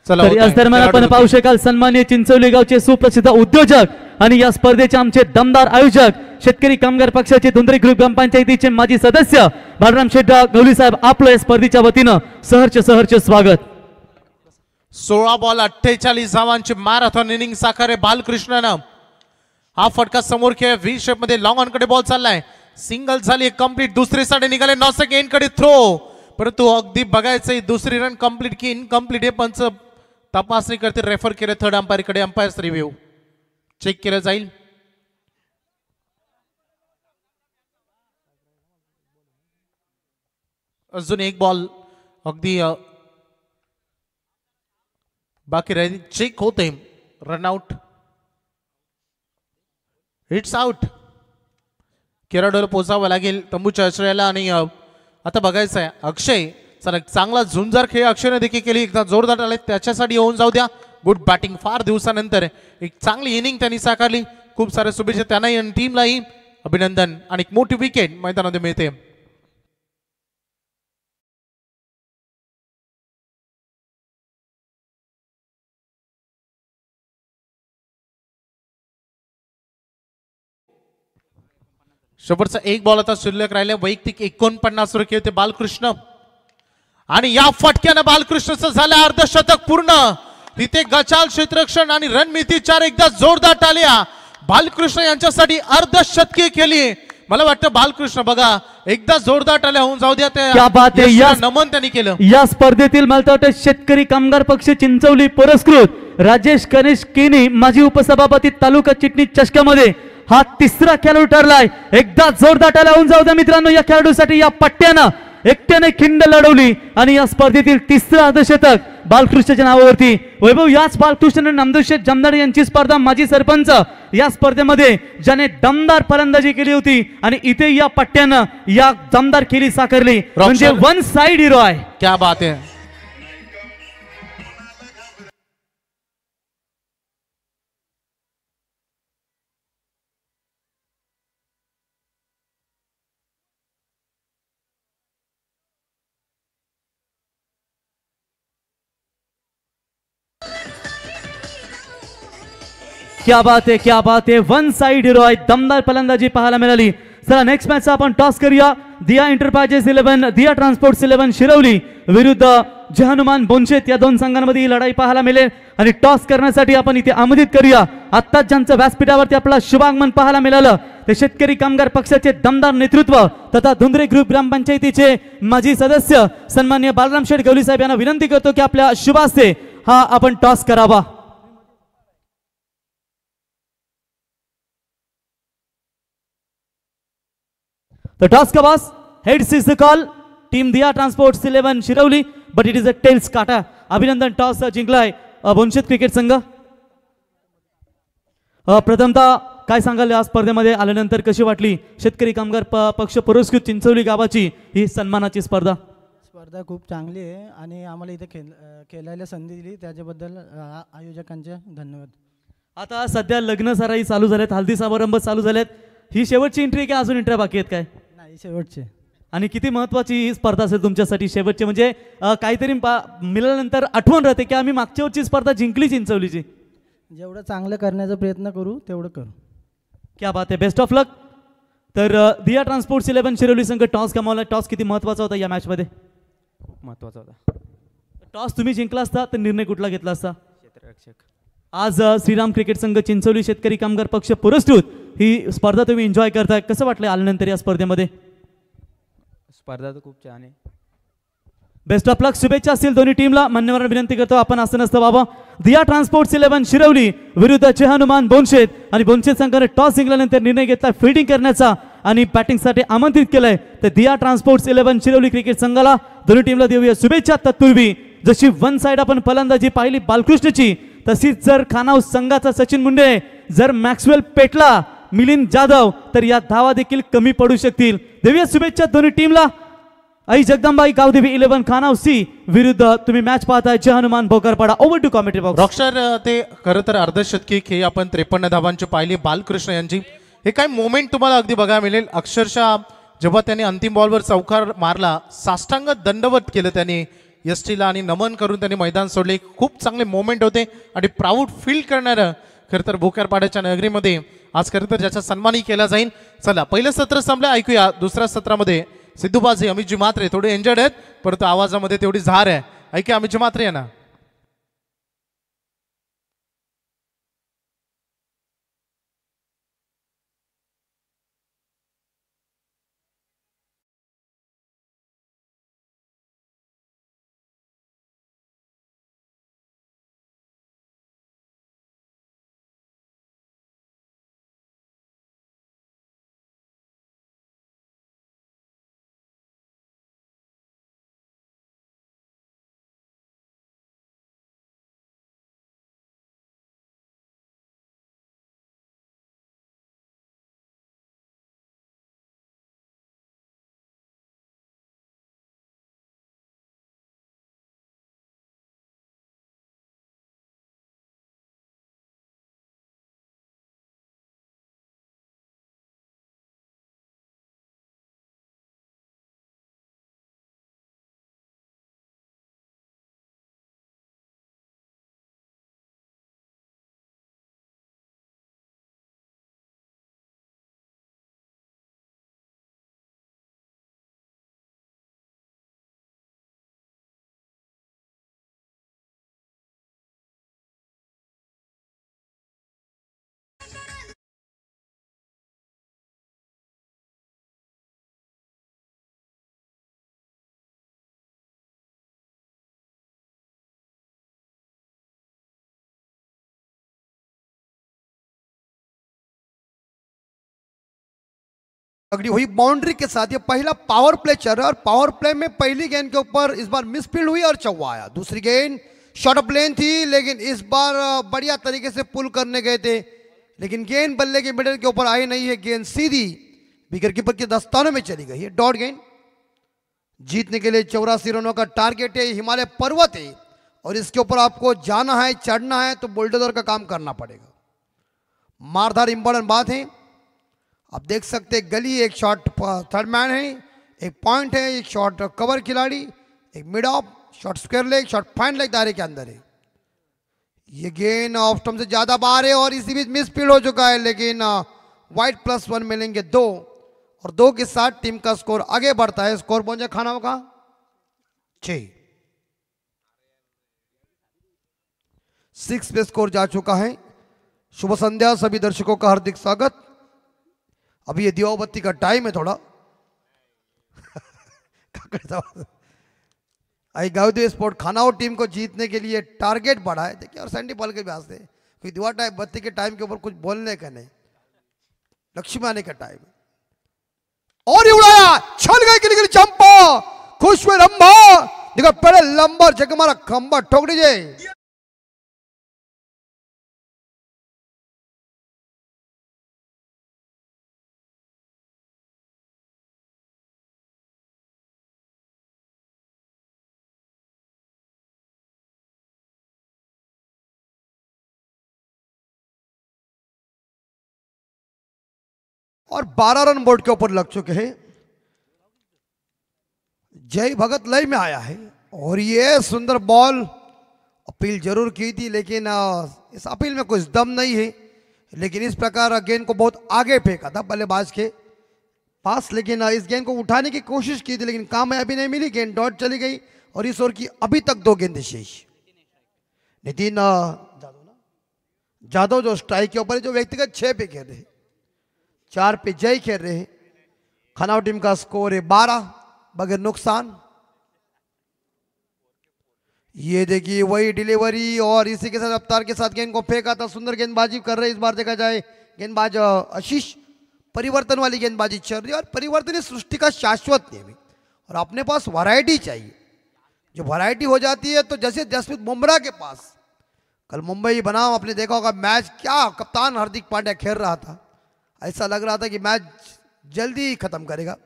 तर याच दरम्यान आपण पाहू शकाल सन्माननीय चिंचोली गावचे सुप्रसिद्ध उद्योजक आणि या स्पर्धेचे आमचे दमदार आयोजक शेतकरी कामगार पक्षाचे धुंद्रे ग्रुप ग्रामपंचायतीचे माजी सदस्य बाळराम शेठ गवली साहेब आपलं या स्पर्धेच्या वतीनं सहर्ष स्वागत. 16 बॉल 48 धावांची मॅरेथॉन इनिंग साकारे बालकृष्णनं. हा फटका समोर खेळ व्ही शेप मध्ये लॉंग ऑन कडे बॉल चाललाय. सिंगल झाली कंप्लीट. दुसरी साइड निघाले नॉसक एन कडे थ्रो, परंतु अगदी बघायचंय दुसरी रन कंप्लीट की इनकम्प्लीट हे पंच तपासणी करते. रेफर केले थर्ड अंपायर कडे. अंपायर्स रिव्ह्यू चेक केलं जाईल. अजून एक बॉल अगदी बाकी राहील. चेक होते. रनआउट. Hits out. केरळला पोचावं लागेल तंबूच्या आश्रयाला. आणि आता बघायचं आहे अक्षय. चला चांगला झुंजार खेळ अक्षयने देखील केली. एकदा जोरदार आले त्याच्यासाठी येऊन जाऊ द्या. Good batting. फार दिवसानंतर एक चांगली इनिंग त्यांनी साकारली. खूप साऱ्या शुभेच्छा त्यांनाही आणि टीमलाही. अभिनंदन. आणि एक मोठी विकेट मैदानामध्ये मिळते. शेवटचा एक बॉल आता शिल्लक राहिले. वैयक्तिक 49 वर खेळते बालकृष्ण. आणि या फटक्यानं बालकृष्णचं झालं अर्धशतक पूर्ण. तिथे गचाल क्षेत्ररक्षण आणि रणमिती 4. एकदा जोरदार टाळ्या बालकृष्ण यांच्यासाठी अर्धशतकी केली. मला वाटतं बालकृष्ण बघा एकदा जोरदार टाळ्या होऊन जाऊ द्या. त्या नमन त्यांनी केलं. या स्पर्धेतील मला वाटतं शेतकरी कामगार पक्ष चिंचवली पुरस्कृत राजेश गणेश केनी माजी उपसभापती तालुका चिटणीस चषकामध्ये हा तिसरा खेळाडू ठरलाय. एकदा जोरदार टाळ्या होऊन जाऊ द्या मित्रांनो. या खेळाडूसाठी या पट्ट्यानं एकट्याने खिंड लढवली आणि या स्पर्धेतील तिसरं अर्धशतक बालकृष्णच्या नावावरती. वैभव याच बालकृष्ण नामदेव जमदार यांची स्पर्धा माजी सरपंच या स्पर्धेमध्ये ज्याने दमदार फलंदाजी केली होती आणि इथे या पट्ट्यानं या दमदार खेळी साकारली. म्हणजे वन साइड हिरो आहे. क्या बात आहे. क्या बात है. वन साइड हिरो आहे. दमदार फलंदाजी पाहायला मिळाली. चला नेक्स्ट मॅच आपण टॉस करूया. दिया एंटरप्राइजेस 11 दिया ट्रान्सपोर्ट्स 11 शिरवली विरुद्ध जय हनुमान बोनशेत या दोन संघांमध्ये ही लढाई पाहायला मिळेल. आणि टॉस करण्यासाठी आपण इथे आमंत्रित करूया आत्ताच ज्यांचं व्यासपीठावरती आपला शुभागमन पाहायला मिळालं ते शेतकरी कामगार पक्षाचे दमदार नेतृत्व तथा धुंद्रे ग्रुप ग्रामपंचायतीचे माजी सदस्य सन्माननीय बाळराम शेठ गवली साहेब यांना विनंती करतो की आपल्या शुभ हस्ते हा आपण टॉस करावा. The toss का boss, heads is the call. Team Diya Transports 11 Shirwali, but it is a tails काटा. अभिनंदन टॉस जिंकलाय बोनशेत क्रिकेट संघ. प्रथमतः काय सांगाल या स्पर्धेमध्ये आल्यानंतर कशी वाटली शेतकरी कामगार पक्ष पुरस्कृत चिंचवली गावाची ही सन्मानाची स्पर्धा? स्पर्धा खूप चांगली आहे आणि आम्हाला इथे खेळायला संधी दिली त्याच्याबद्दल आयोजकांचे धन्यवाद. आता सध्या लग्न सराई चालू झाल्यात, हल्दी समारंभ चालू झालेत. ही शेवटची एंट्री काय अजून एंट्री बाकी आहेत काय? नाही शेवटचे. आणि किती महत्वाची ही स्पर्धा असेल तुमच्यासाठी शेवटची म्हणजे काहीतरी मिळाल्यानंतर आठवण राहते की आम्ही मागच्या वर्षी स्पर्धा जिंकली चिंचवलीची. जेवढं चांगलं करण्याचा प्रयत्न करू तेवढं करू. क्या बात आहे. Best of luck. तर दिया ट्रान्सपोर्ट्स 11 शिरवली संघ टॉस कमावला. टॉस किती महत्वाचा होता या मॅचमध्ये? खूप महत्वाचा होता. टॉस तुम्ही जिंकला असता तर निर्णय कुठला घेतला असता? क्षेत्ररक्षक. आज श्रीराम क्रिकेट संघ चिंचवली शेतकरी कामगार पक्ष पुरस्कृत ही स्पर्धा तुम्ही एन्जॉय करताय. कसं वाटलं आल्यानंतर या स्पर्धेमध्ये? स्पर्धा तर खूप छान आहे. Best of luck. शुभेच्छा असतील दोन्ही टीमला. मान्यवरांना विनंती करतो आपण असं नसतं बाबा. दिया ट्रान्सपोर्ट्स 11 शिरवली विरुद्ध जय हनुमान बोनशेत आणि बोनशेत संघाने टॉस जिंकल्यानंतर निर्णय घेतला फिल्डिंग करण्याचा आणि बॅटिंगसाठी आमंत्रित केलंय. तर दिया ट्रान्सपोर्ट्स 11 शिरवली क्रिकेट संघाला दोन्ही टीमला देऊया शुभेच्छा. तत्पूर्वी जशी वन साइड आपण फलंदाजी पाहिली बालकृष्णची तशीच जर खानाव संघाचा सचिन मुंडे जर मॅक्सवेल पेटला मिलिंद जाधव तर या धावा देखील कमी पडू शकतील. देऊया शुभेच्छा दोन्ही टीमला. आई जगदंबाई गावदेवी 11 खानाव सी विरुद्ध तुम्ही मॅच पाहताय Jai Hanuman Bhokarpada. Over to commentary box. Rockstar ते खरं तर अर्धशतकी खेळ आपण 53 धावांची पाहिली बालकृष्ण यांची. हे काय मोमेंट तुम्हाला अगदी बघायला मिळेल. अक्षरशः जेव्हा त्यांनी अंतिम बॉलवर चौकार मारला साष्टांग दंडवत केलं त्यांनी यष्टीला आणि नमन करून त्यांनी मैदान सोडले. खूप चांगले मोमेंट होते आणि प्राऊड फील करणारं खरं तर भोकरपाड्याच्या नगरीमध्ये आज खरं तर ज्याचा सन्मानही केला जाईल. चला पहिलं सत्र संपलं, ऐकूया दुसऱ्या सत्रामध्ये सिद्धूबाजी अमितजी म्हात्रे थोडे इंजर्ड आहेत, परंतु आवाजामध्ये तेवढी झार आहे. ऐकूया अमितजी म्हात्रे यांना. अगली हुई बाउंड्री के साथ ये पहला पावर प्ले चल रहा है और पावर प्ले में पहली गेंद के ऊपर इस बार मिसफील्ड हुई और चौवा आया. दूसरी गेंद शॉर्ट ऑफ लेन थी, लेकिन इस बार बढ़िया तरीके से पुल करने गए थे, लेकिन गेंद बल्ले के मिडल के ऊपर आई नहीं है. गेंद सीधी विकेट कीपर के दस्तानों में चली गई है. डॉट गेंद. जीतने के लिए 84 रनों का टारगेट है. हिमालय पर्वत है और इसके ऊपर आपको जाना है, चढ़ना है तो बुलडोजर का काम करना पड़ेगा. मारधार इंपॉर्टेंट बात है. आप देख सकते हैं गली, एक शॉट थर्ड मैन है, एक पॉइंट है, एक शॉट कवर खिलाड़ी, एक mid of, shot square leg, shot fine leg दायरे के अंदर है. ये गेंद ऑफ स्टंप से ज्यादा बाहर है और इसी बीच मिस फील्ड हो चुका है, लेकिन वाइड +1 मिलेंगे 2 और 2 के साथ टीम का स्कोर आगे बढ़ता है. स्कोर पहुंचे खानाओं का 6 पे स्कोर जा चुका है. शुभ संध्या सभी दर्शकों का हार्दिक स्वागत. अभी ये दिवाबत्ती का टाइम है थोड़ा. आई गाँव स्पोर्ट खानाओ टीम को जीतने के लिए टारगेट बढ़ा है. देखिए और सैंडी बॉल के भी से कोई दिवा टाइम बत्ती के टाइम के ऊपर कुछ बोलने का नहीं, लक्ष्मी आने का टाइम और ही उड़ाया, छल गए कि चंपा खुश हुए रंभा. देखो पहले लंबर जगह मारा खंबा ठोक दीजिए. और 12 रन बोर्ड के ऊपर लग चुके हैं. जय भगत लय में आया है और ये सुंदर बॉल. अपील जरूर की थी लेकिन इस अपील में कुछ दम नहीं है, लेकिन इस प्रकार गेंद को बहुत आगे फेंका था बल्लेबाज के पास, लेकिन इस गेंद को उठाने की कोशिश की थी लेकिन कामयाबी नहीं मिली. गेंद डॉट चली गई और इस ओवर की अभी तक 2 गेंदें शेष. नितिन जादव जो स्ट्राइक के ऊपर जो व्यक्तिगत 6 पे खेल रहे हैं, 4 पे जय खेल रहे हैं. खानाओ टीम का स्कोर है 12 बगैर नुकसान. ये देखिए वही डिलीवरी और इसी के साथ रफ्तार के साथ गेंद को फेंका था. सुंदर गेंदबाजी कर रहे. इस बार देखा जाए गेंदबाज आशीष परिवर्तन वाली गेंदबाजी चल रही है और परिवर्तन इस सृष्टि का शाश्वत नियम है और अपने पास वैरायटी चाहिए. जो वैरायटी हो जाती है तो जैसे जसप्रीत बुमराह के पास कल मुंबई बनाम आपने देखा होगा मैच, क्या कप्तान हार्दिक पांड्या खेल रहा था. ऐसा लग रहा था कि मैच जल्दी ही खत्म करेगा,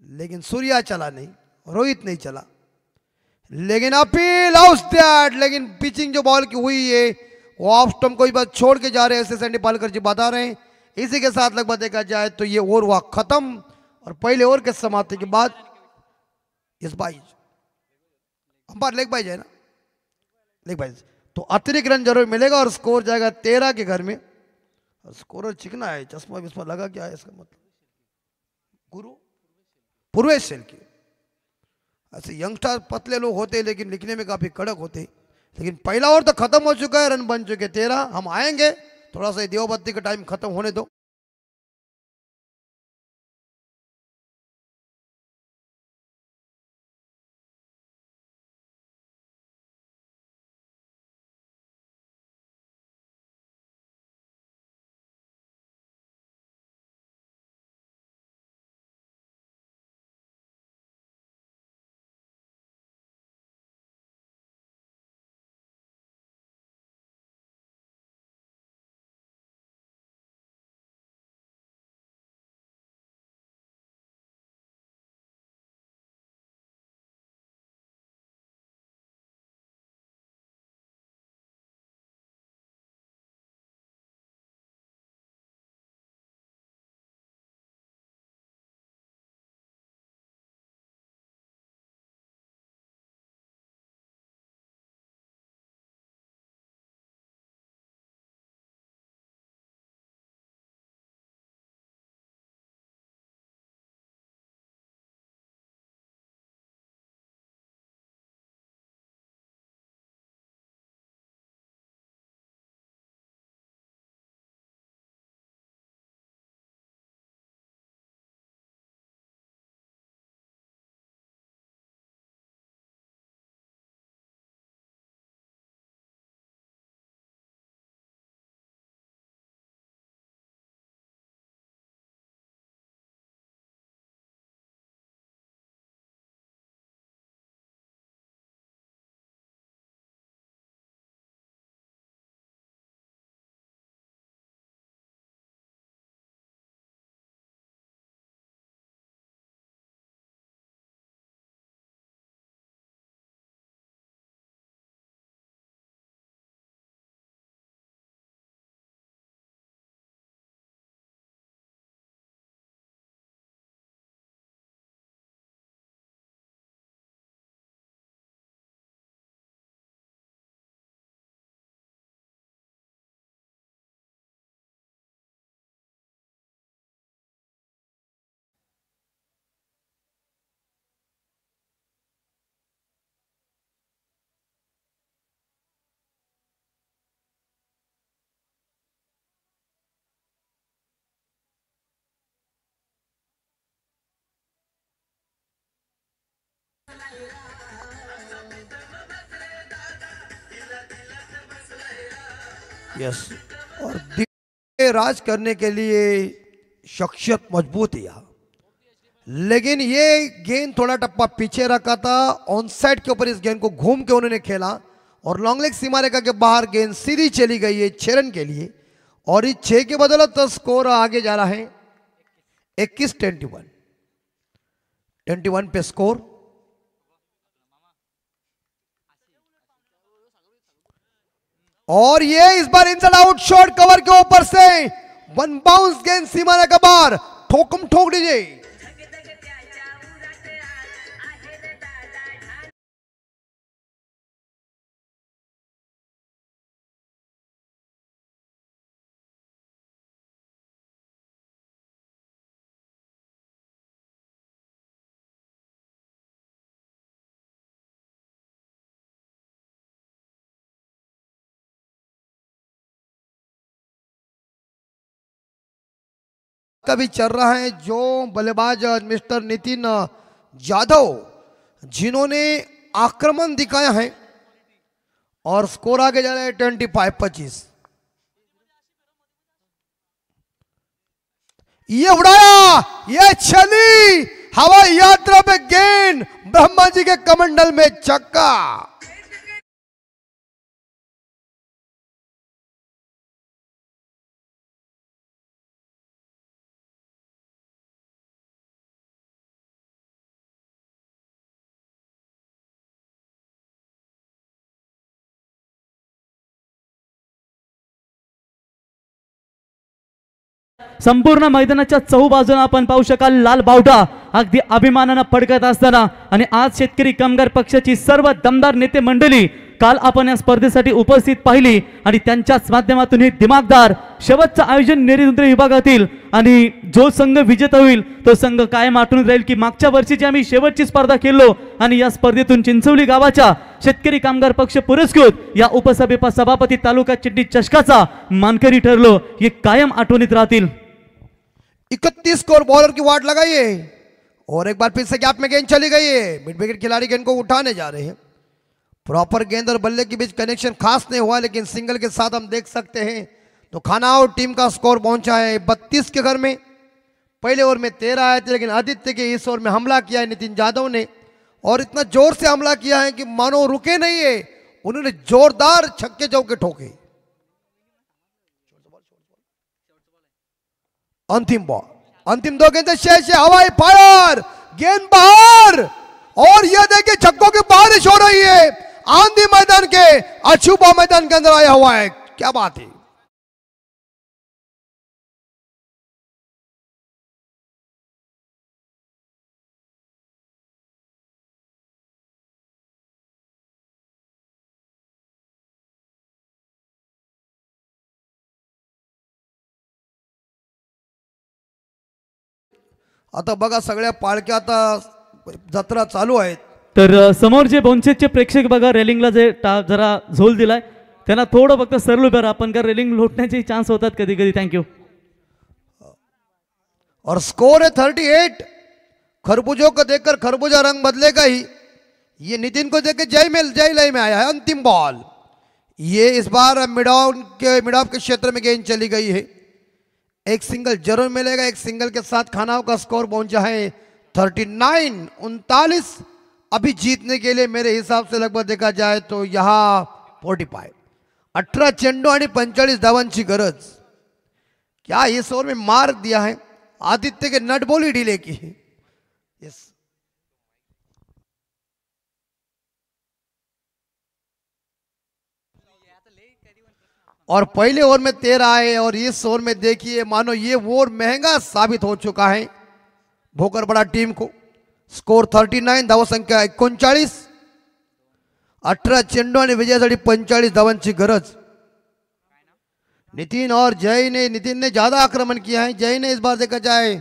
लेकिन सूर्या चला नहीं, रोहित नहीं चला, लेकिन अपील दैट. लेकिन पिचिंग जो बॉल की हुई है वो ऑफ स्टंप को बात छोड़ के जा रहे हैं, ऐसे सैंडी पालकर जी बता रहे हैं. इसी के साथ लगभग देखा जाए तो ये ओवर हुआ खत्म और पहले ओवर के समाप्ति के बाद इस बाइज अंपायर लेग बाइज है ना, लेग बाइज तो अतिरिक्त रन जरूर मिलेगा और स्कोर जाएगा 13 के घर में. स्कोरर चिकना है, चश्मा विस्मा लगा, क्या है इसका मतलब? गुरु पूर्वेश शेलके। ऐसे यंगस्टर पतले लोग होते हैं लेकिन लिखने में काफी कड़क होते हैं। लेकिन पहला ओवर तो खत्म हो चुका है, रन बन चुके 13। हम आएंगे, थोड़ा सा देवबत्ती का टाइम खत्म होने दो। यस, और राज करने के लिए शख्सियत मजबूत है, लेकिन ये गेंद थोड़ा टप्पा पीछे रखा था। ऑन साइड के ऊपर इस गेंद को घूम के उन्होंने खेला और लॉन्ग लेग सीमा रेखा के बाहर गेंद सीधी चली गई है 6 रन के लिए। और इस 6 के बदौलत तो स्कोर आगे जा रहा है 21 पे स्कोर। और ये इस बार इनसाइड आउट शॉट कवर के ऊपर से 1 बाउंस गेंद सीमा रेखा बाहर, ठोकम ठोक दीजिए। का भी चल रहा है, जो बल्लेबाज मिस्टर नितिन जाधव जिन्होंने आक्रमण दिखाया है और स्कोर आगे जा रहा है 25-25। ये उड़ाया, ये चली हवाई यात्रा में गेंद, ब्रह्मा जी के कमंडल में छक्का। संपूर्ण मैदानाच्या चहूबाजूला आपण पाहू शकाल लाल बावटा अगदी अभिमानाने फडकत असताना, आणि आज शेतकरी कामगार पक्षाची सर्व दमदार नेते मंडळी काल आपण या स्पर्धेसाठी उपस्थित पाहिली आणि त्यांच्याच माध्यमातून हे दिमागदार शेवटचं आयोजन नेरी विभागातील आणि जो संघ विजेता होईल तो संघ कायम आठवून राहील की मागच्या वर्षीची आम्ही शेवटची स्पर्धा खेळलो आणि या स्पर्धेतून चिंचवली गावाच्या शेतकरी कामगार पक्ष पुरस्कृत या उपसभेचा सभापती तालुका चिड्डी चषकाचा मानकरी ठरलो. हे कायम आठवणीत राहतील. 31 स्कोर बॉलर की वाट लगाइए और एक बार फिर से गैप में गेंद चली गई है. मिड विकेट खिलाड़ी गेंद को उठाने जा रहे हैं. प्रॉपर गेंद और बल्ले के बीच कनेक्शन खास नहीं हुआ लेकिन सिंगल के साथ हम देख सकते हैं तो खानाओ टीम का स्कोर पहुंचा है 32 के घर में. पहले ओवर में 13 आए थे लेकिन आदित्य के इस ओवर में हमला किया है नितिन यादव ने और इतना जोर से हमला किया है कि मानो रुके नहीं है. उन्होंने जोरदार छक्के चौके ठोके. अंतिम बॉल, अंतिम 2 गेंदें शेष है. हवाई फायर, गेंद बाहर और यह देखिए छक्कों की बारिश हो रही है. आंधी मैदान के अछूबा मैदान के अंदर आया हुआ है. क्या बात है. आता बघा सगळ्या पाळक्या आता जत्रा चालू आहेत. तर समोर जे बोनसेसचे प्रेक्षक बघा रेलिंगला जे जरा झोल दिलाय त्यांना थोडं फक्त सरळ उभं आपण का रेलिंग लोटण्याचे चान्स होतात कधी कधी. थँक्यू. और स्कोर है 38. खरबूजों को देखकर खरबूजा रंग बदलेगा ही. ये नितिन को देखकर जय लय में आया है. अंतिम बॉल ये इस बार मिड ऑफ के क्षेत्र में गेंद चली गई है. एक सिंगल जरूर मिलेगा. एक सिंगल के साथ खानाओं का स्कोर पहुंचा है 39-39. अभी जीतने के लिए मेरे हिसाब से लगभग देखा जाए तो यहां 45. 18 चेंडू आणि 45 धावांची गरज. क्या इस ओवर में मार्क दिया है. आदित्य के नट बॉल ही डिले की है. यस और पहले ओवर में 13 आए और इस ओवर में देखिए मानो ये ओवर महंगा साबित हो चुका है भोकरबड़ा टीम को. स्कोर 39, धाव संख्या 39. 18 चेंडू आणि विजयासाठी 45 धावांची गरज. नितिन ने ज्यादा आक्रमण किया है. जय ने इस बार देखा जाए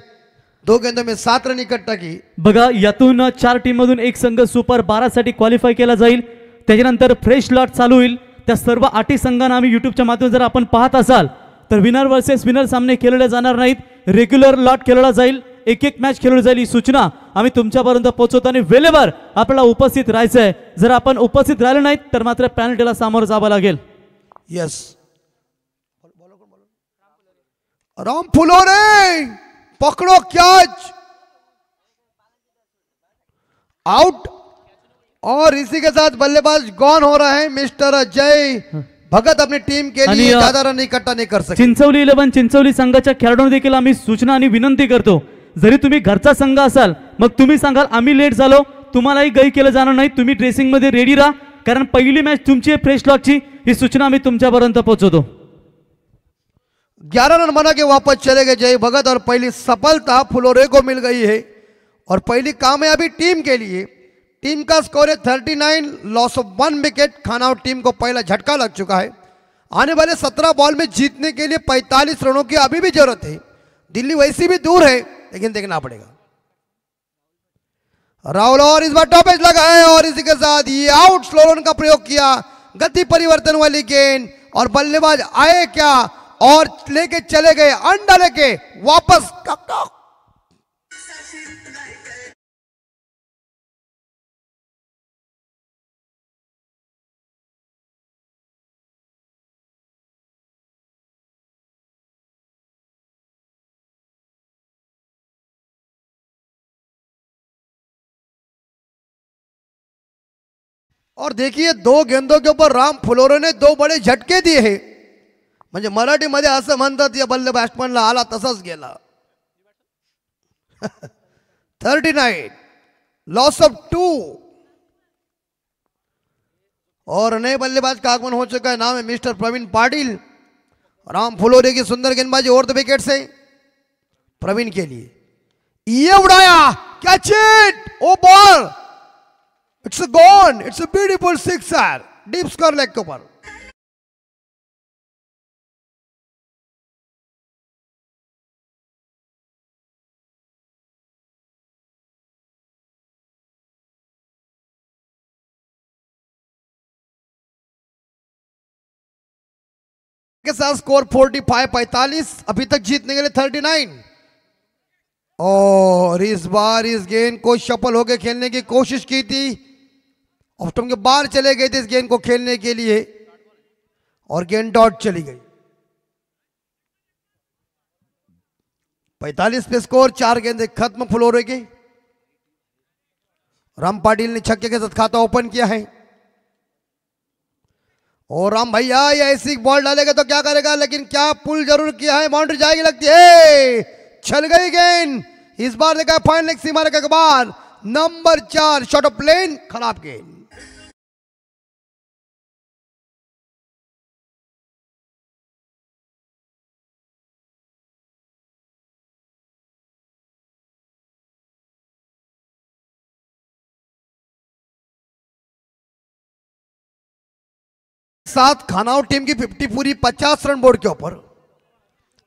2 गेंदों में 7 रन इकट्ठा की. बघा यातून 4 टीम मधून एक संघ सुपर 12 साठी क्वालिफाय केला जाईल. त्याच्यानंतर फ्रेश लॉट चालू होईल. त्या सर्व 8 संघांना आम्ही युट्यूबच्या माध्यमातून जर आपण पाहत असाल तर विनर वर्सेस विनर सामने खेळले जाणार नाहीत. रेग्युलर लॉट खेळला जाईल. एक एक मॅच खेळली जाईल. ही सूचना आम्ही तुमच्यापर्यंत पोहोचवतो आणि वेळेवर आपल्याला उपस्थित राहायचं आहे. जर आपण उपस्थित राहिले नाहीत तर मात्र पेनल्टीला सामोरं जावं लागेल. यस राम फुलोरे पकड़ो कैच आउट. और इसी के साथ बल्लेबाज गॉन हो रहा है. मिस्टर जय भगत अपनी टीम के लिए ज्यादा रन इकट्ठा नहीं कर सकते. चिंचवली 11 चिंचवली संघाच्या खेळाडूंना देखील आम्ही सूचना आणि विनंती करतो. जरी तुम्ही घरचा संघ असाल मग तुम्ही सांगाल आम्ही लेट झालो तुम्हालाही गई केलं जाणार नाही. तुम्ही ड्रेसिंग मध्ये रेडी राहा कारण पहिली मॅच तुमची आहे फ्रेश लॉटची. ही सूचना आम्ही तुमच्यापर्यंत पोहोचवतो. 11 रन बना के वापस चले गए जय भगत और पहली सफलता फुलोरे को मिल गई है और पहली कामयाबी टीम के लिए. टीम का स्कोर है 39, लॉस ऑफ 1 विकेट. खानाओ टीम को पहला झटका लग चुका है. आने वाले 17 बॉल में जीतने के लिए 45 रनों की अभी भी जरूरत है. दिल्ली वैसी भी दूर है लेकिन देखना पड़ेगा. राहुल और इस बार टॉपेज लगा है और इसी के साथ ये आउट. स्लो रन का प्रयोग किया. गति परिवर्तन वाली गेंद और बल्लेबाज आए क्या और लेके चले गए अंडा लेके वापस. टक टक और देखिए 2 गेंदों के ऊपर राम फुलोरे ने 2 बड़े झटके दिए हैं. म्हणजे मराठीमध्ये असं म्हणतात या बल्ले बॅट्समनला आला तसाच गेला. 39, लॉस ऑफ 2 और नए बल्लेबाज का आगमन हो चुका है. नाम है मिस्टर प्रवीण पाटिल. राम फुलोरे की सुंदर गेंदबाजी ओवर द विकेट से प्रवीण के लिए ये उड़ाया. Catch it. Oh ball. It's a gone. It's a beautiful sixer. Deep square leg के ऊपर। के साथ स्कोर 45-45, अभी तक जीतने के लिए 39। और इस बार इस गेंद को शफल होकर खेलने की कोशिश की थी, ऑफ्टम के बाहर चले गए थे इस गेंद को खेलने के लिए और गेंद डॉट चली गई। 45 पे स्कोर, 4 गेंदें खत्म फुल ओवर की। राम पाटिल ने छक्के के साथ खाता ओपन किया है और राम भैया ये ऐसी बॉल डालेगा तो क्या करेगा, लेकिन क्या पुल जरूर किया है, बाउंड्री जाएगी लगती है, चल गई गेंद। इस बार देखा फाइनल लेग सीमा रेखा के बाद नंबर 4 शॉट ऑफ प्लेन, खराब गेंद। साथ खानाओ टीम की 50 पूरी, 50 रन बोर्ड के ऊपर।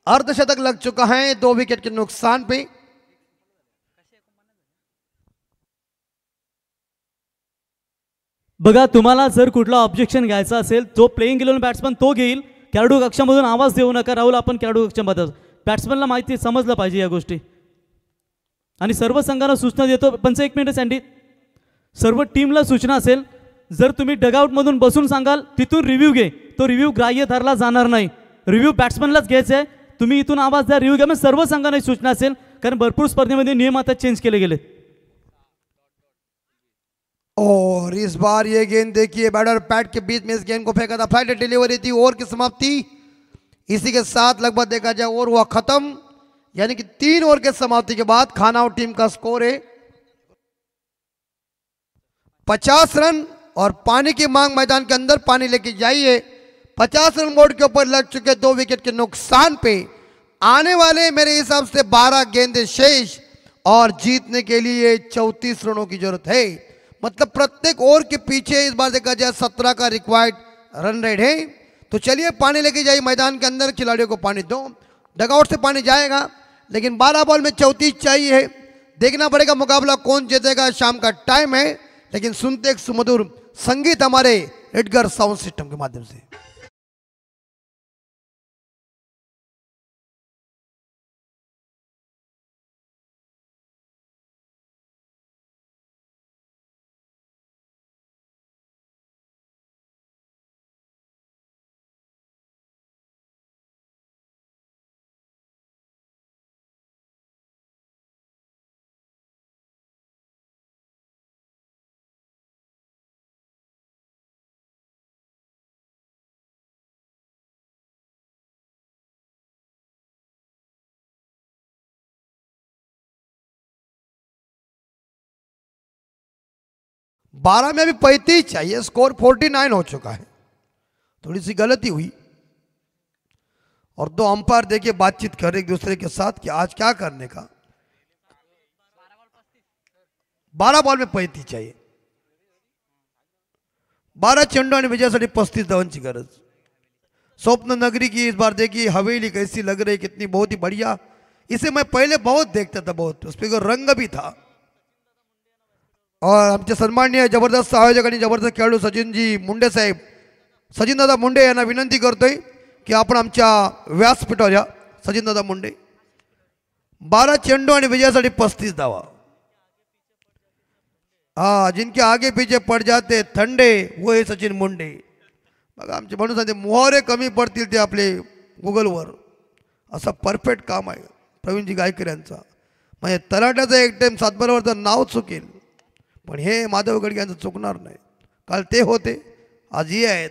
अर्धशतक लग चुका है 2 विकेट के नुकसान पे। बघा, तुम्हाला जर कुठला ऑब्जेक्शन घ्यायचा असेल तो प्लेइंग 11 बॅट्समन तो घेईल, खेळाडू कक्षामधून आवाज देऊ नका। राहुल, आपण खेळाडू कक्षामध्ये बॅट्समनला माहिती समजलं पाहिजे या गोष्टी, आणि सर्व संघांना सूचना देतो। पंच 1 मिनिट सँडी, सर्व टीमला सूचना असेल, जर तुम्ही डगआउटमधून बसून सांगाल तिथून रिव्ह्यू घे, तो रिव्ह्यू ग्राह्य धरला जाणार नाही, रिव्ह्यू बॅट्समनलाच घ्यायचा आहे। तुम्ही इथून आवाज द्या, रिव्ह्यू घ्या, म्हणजे सर्व संघांना सूचना असेल, कारण भरपूर स्पर्धेमध्ये नियम आता चेंज केले गेले। और इस बार ये गेंद देखिए, बैटर और पैड के बीच में इस गेंद को फेंका था, फ्लाइट डिलीवरी थी, ओवर की समाप्ति इसी के साथ लगभग देखा जाए ओवर हुआ खत्म, यानी कि 3 ओवर के समाप्ति के बाद खानाओ टीम का स्कोर है 50 रन और पानी की मांग मैदान के अंदर, पानी लेके जाइए। 50 रन बोर्ड के ऊपर लग चुके 2 विकेट के नुकसान पे। आने वाले मेरे हिसाब से 12 गेंदें शेष और जीतने के लिए 34 रनों की जरूरत है, मतलब प्रत्येक ओवर के पीछे इस बार देखा जाए 17 का रिक्वायर्ड रन रेट है। तो चलिए पानी लेके जाइए मैदान के अंदर, खिलाड़ियों को पानी दो, डगआउट से पानी जाएगा, लेकिन 12 बॉल में 34 चाहिए। देखना पड़ेगा मुकाबला कौन जीतेगा, शाम का टाइम है, लेकिन सुनते एक सुमधुर संगीत हमारे एडगर साउंड सिस्टम के माध्यम से। बारह में अभी 35 चाहिए, स्कोर 49 हो चुका है, थोड़ी सी गलती हुई। और 2 अंपायर देखिए बातचीत कर रहे एक दूसरे के साथ कि आज क्या करने का। 12 बॉल में 35 चाहिए, 12 चेंडू आणि विजयासाठी 35 धावांची गरज। स्वप्न नगरी की इस बार देखिए हवेली कैसी लग रही, कितनी बहुत ही बढ़िया। इसे मैं पहले बहुत देखता था, बहुत उस पर रंग भी था। और आमचे सन्माननीय जबरदस्त आयोजक आणि जबरदस्त खेळाडू सचिनजी मुंडे साहेब, सचिनदादा मुंडे यांना विनंती करतोय की आपण आमच्या व्यासपीठावर या। सचिनदादा मुंडे, 12 चेंडू आणि विजयासाठी 35 धावा। हाँ, जिनके आगे पीछे पड़ जाते थंडे वो है सचिन मुंडे। बघा आमचे म्हणून सांगते मोहरे कमी पडतील ते आपले गुगलवर, असं परफेक्ट काम आहे प्रवीणजी गायकर यांचा। म्हणजे तलाट्याचं एक टाइम 7 बरोबरचं नाव चुकेल, पण हे माधव गडगे यांचं चुकणार नाही। काल ते होते, आज हे आहेत,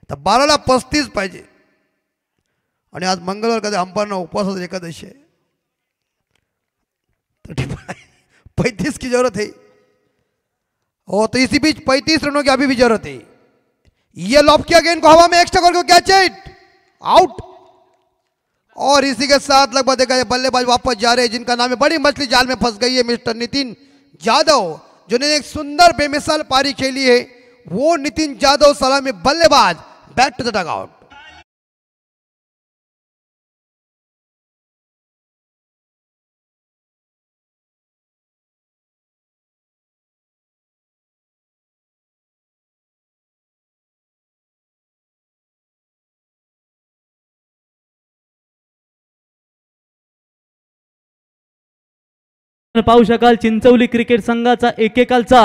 तर 12ला 35 पाहिजे। आणि आज मंगळवार कधी अंपायरना उपवासाची एकादशी आहे, तो 35 की जरूरत है। और तो इसी बीच 35 रनों की अभी भी जरूरत है। ये लॉब किया गेंद को हवा में, एक्स्ट्रा गोल को कैच इट आउट। और इसी के साथ लगभग देखा बल्लेबाज वापस जा रहे हैं, जिनका नाम है बड़ी मछली जाल में फंस गई है, मिस्टर नितिन जाधव, जिन्होंने एक सुंदर बेमिसाल पारी खेली है। वो नितिन जाधव सलामी बल्लेबाज बैक टू द डगआउट। पाहू शकाल चिंचवली क्रिकेट संघाचा एकेकालचा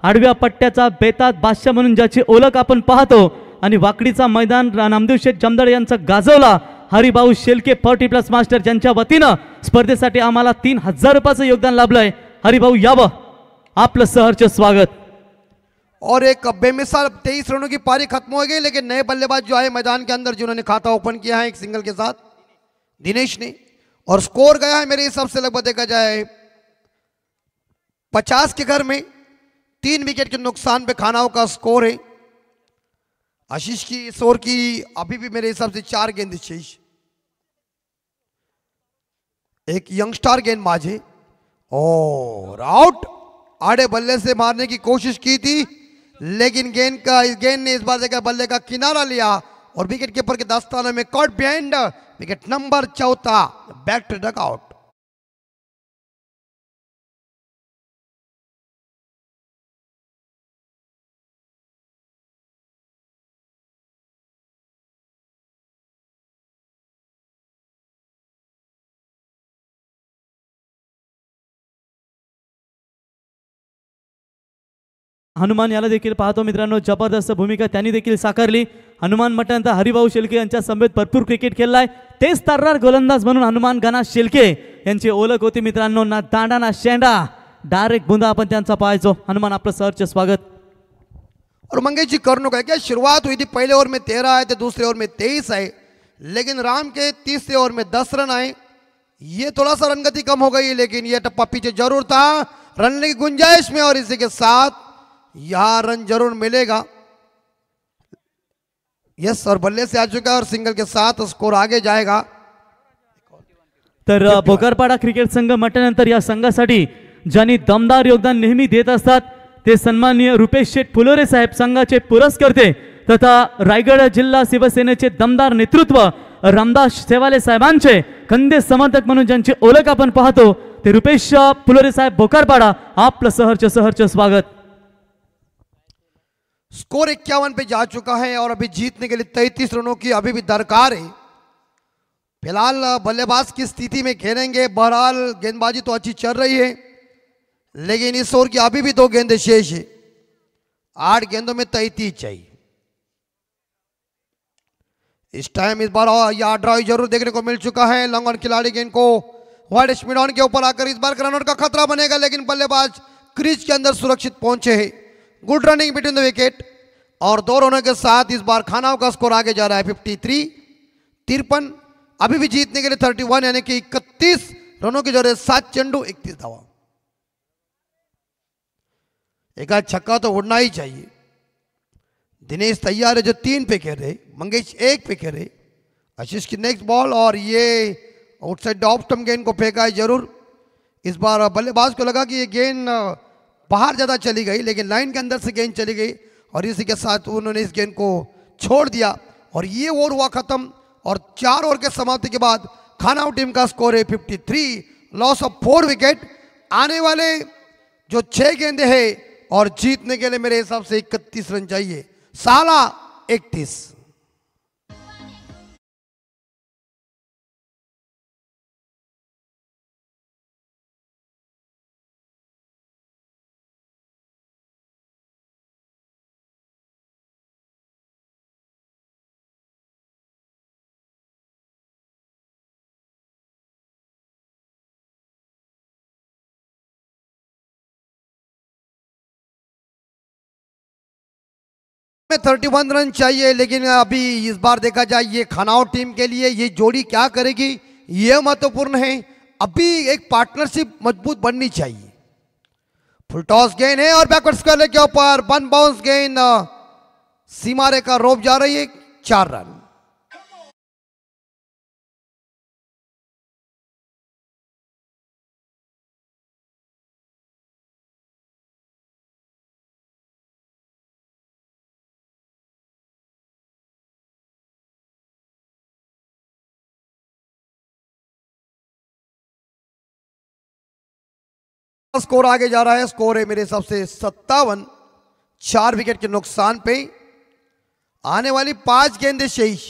आडव्या पट्ट्याचा बेतात बादशाह म्हणून ज्याची ओळख आपण पाहतो आणि वाकडीचा मैदान नामदेव शेठ जमदार यांचा गाजवला हरिभाऊ शेलके 40+ मास्टर ज्यांच्या वतीनं स्पर्धेसाठी आम्हाला 3000 रुपयाचं योगदान लाभलंय। हरिभाऊ यावं, आपलं सहर्ष स्वागत। और एक बेमिसाल 23 रनों की पारी खत्म हो गई, लेकिन नए बल्लेबाज जो आए मैदान के अंदर जिन्होंने खाता ओपन किया है एक सिंगल के साथ दिनेश ने, और स्कोर गया है मेरे हिसाब से लगभग देखा जाए 50 के घर में 3 विकेट के नुकसान पे खानाओं का स्कोर है। आशीष की इस ओवर की अभी भी मेरे हिसाब से 4 गेंद शेष। एक यंगस्टर गेंदबाज है और आउट। आड़े बल्ले से मारने की कोशिश की थी, लेकिन गेंद ने इस बार देखा बल्ले का किनारा लिया और विकेट कीपर के दस्ताने में caught behind wicket number 4 back to dugout. Hanuman याला देखील पाहतो मित्रांनो, जबरदस्त भूमिका त्यांनी देखील साकारली। हनुमान म्हटल्यानंतर हरिभाऊ शेलके यांच्या समवेत भरपूर क्रिकेट खेळलाय, तेच तर्रार गोलंदाज म्हणून हनुमान गणा शेलके यांची ओळख होती मित्रांनो। ना दांडा ना शेंडा, डायरेक्ट बुंदा आपण त्यांचा पाहायचो। हनुमान आपलं सहर्ष स्वागत। और मंगेश जी करनो का क्या शुरुआत हुई थी, पहले ओवर में 13 आए थे, दूसरे ओवर में 23 आए, लेकिन राम के तीसरे ओवर में 10 रन आए। ये थोड़ा सा रनगति कम हो गई, लेकिन ये टप्पा पीछे जरूर था रन की गुंजाइश में, और इसी के साथ यहां रन जरूर मिलेगा। यस, और बल्ले से आ चुका है और सिंगल के साथ स्कोर आगे जाएगा। तर बोकारपाडा क्रिकेट संघ म्हटल्यानंतर या संघासाठी ज्यांनी दमदार योगदान नेहमी देत असतात ते सन्माननीय रुपेश शेठ फुलोरे साहेब, संघाचे पुरस्कर्ते तथा रायगड जिल्हा शिवसेनेचे दमदार नेतृत्व रामदास सेवाले साहेबांचे खंदे समर्थक म्हणून ज्यांची ओळख आपण पाहतो ते रुपेश फुलोरे साहेब बोकारपाडा, आपलं सहर्ष स्वागत। स्कोर 51 पे जा चुका है और अभी जीतने के लिए 33 रनों की अभी भी दरकार है। फिलहाल बल्लेबाज की स्थिति में खेलेंगे, बहरहाल गेंदबाजी तो अच्छी चल रही है, लेकिन इस ओवर की अभी भी 2 गेंदें शेष है। 8 गेंदों में 33 चाहिए इस टाइम। इस बार यह ड्राइव जरूर देखने को मिल चुका है। लॉन्ग ऑन खिलाड़ी गेंद को वाइड स्पीड ऑन के ऊपर आकर इस बार रन आउट का खतरा बनेगा, लेकिन बल्लेबाज क्रीज के अंदर सुरक्षित पहुंचे हैं। Good running between the wicket, और 2 रनों के साथ इस बार खानाओं का स्कोर आगे जा रहा है 53। अभी भी जीतने के लिए 31 यानी कि 31 रनों की जरूरत। 7 चेंडू 31 धावा। एक आध छक्का तो उड़ना ही चाहिए। दिनेश तैयार है जो 3 पे खेल रहे, मंगेश 1 पे खेल रहे। आशीष की नेक्स्ट बॉल, और ये आउटसाइड ऑफ स्टंप गेंद को फेंका है जरूर। इस बार बल्लेबाज को लगा कि ये गेंद बाहर ज्यादा चली गई, लेकिन लाइन के अंदर से गेंद चली गई और इसी के साथ उन्होंने इस गेंद को छोड़ दिया और ये ओवर हुआ खत्म। और 4 ओवर के समाप्ति के बाद खानाओं टीम का स्कोर है 53, लॉस ऑफ 4 विकेट। आने वाले जो 6 गेंदे हैं और जीतने के लिए मेरे हिसाब से 31 रन चाहिए। साला 31। में 31 रन चाहिए, लेकिन अभी इस बार देखा जाए ये खानाओं टीम के लिए ये जोड़ी क्या करेगी ये महत्वपूर्ण है। अभी एक पार्टनरशिप मजबूत बननी चाहिए। फुल टॉस गेंद है और बैकवर्ड स्क्वायर के ऊपर 1 बाउंस गेंद सीमा रेखा रोप जा रही है। 4 रन। स्कोर आगे जा रहा है। स्कोर है मेरे हिसाब से 57, 4 विकेट के नुकसान पे। आने वाली 5 गेंदें शेष,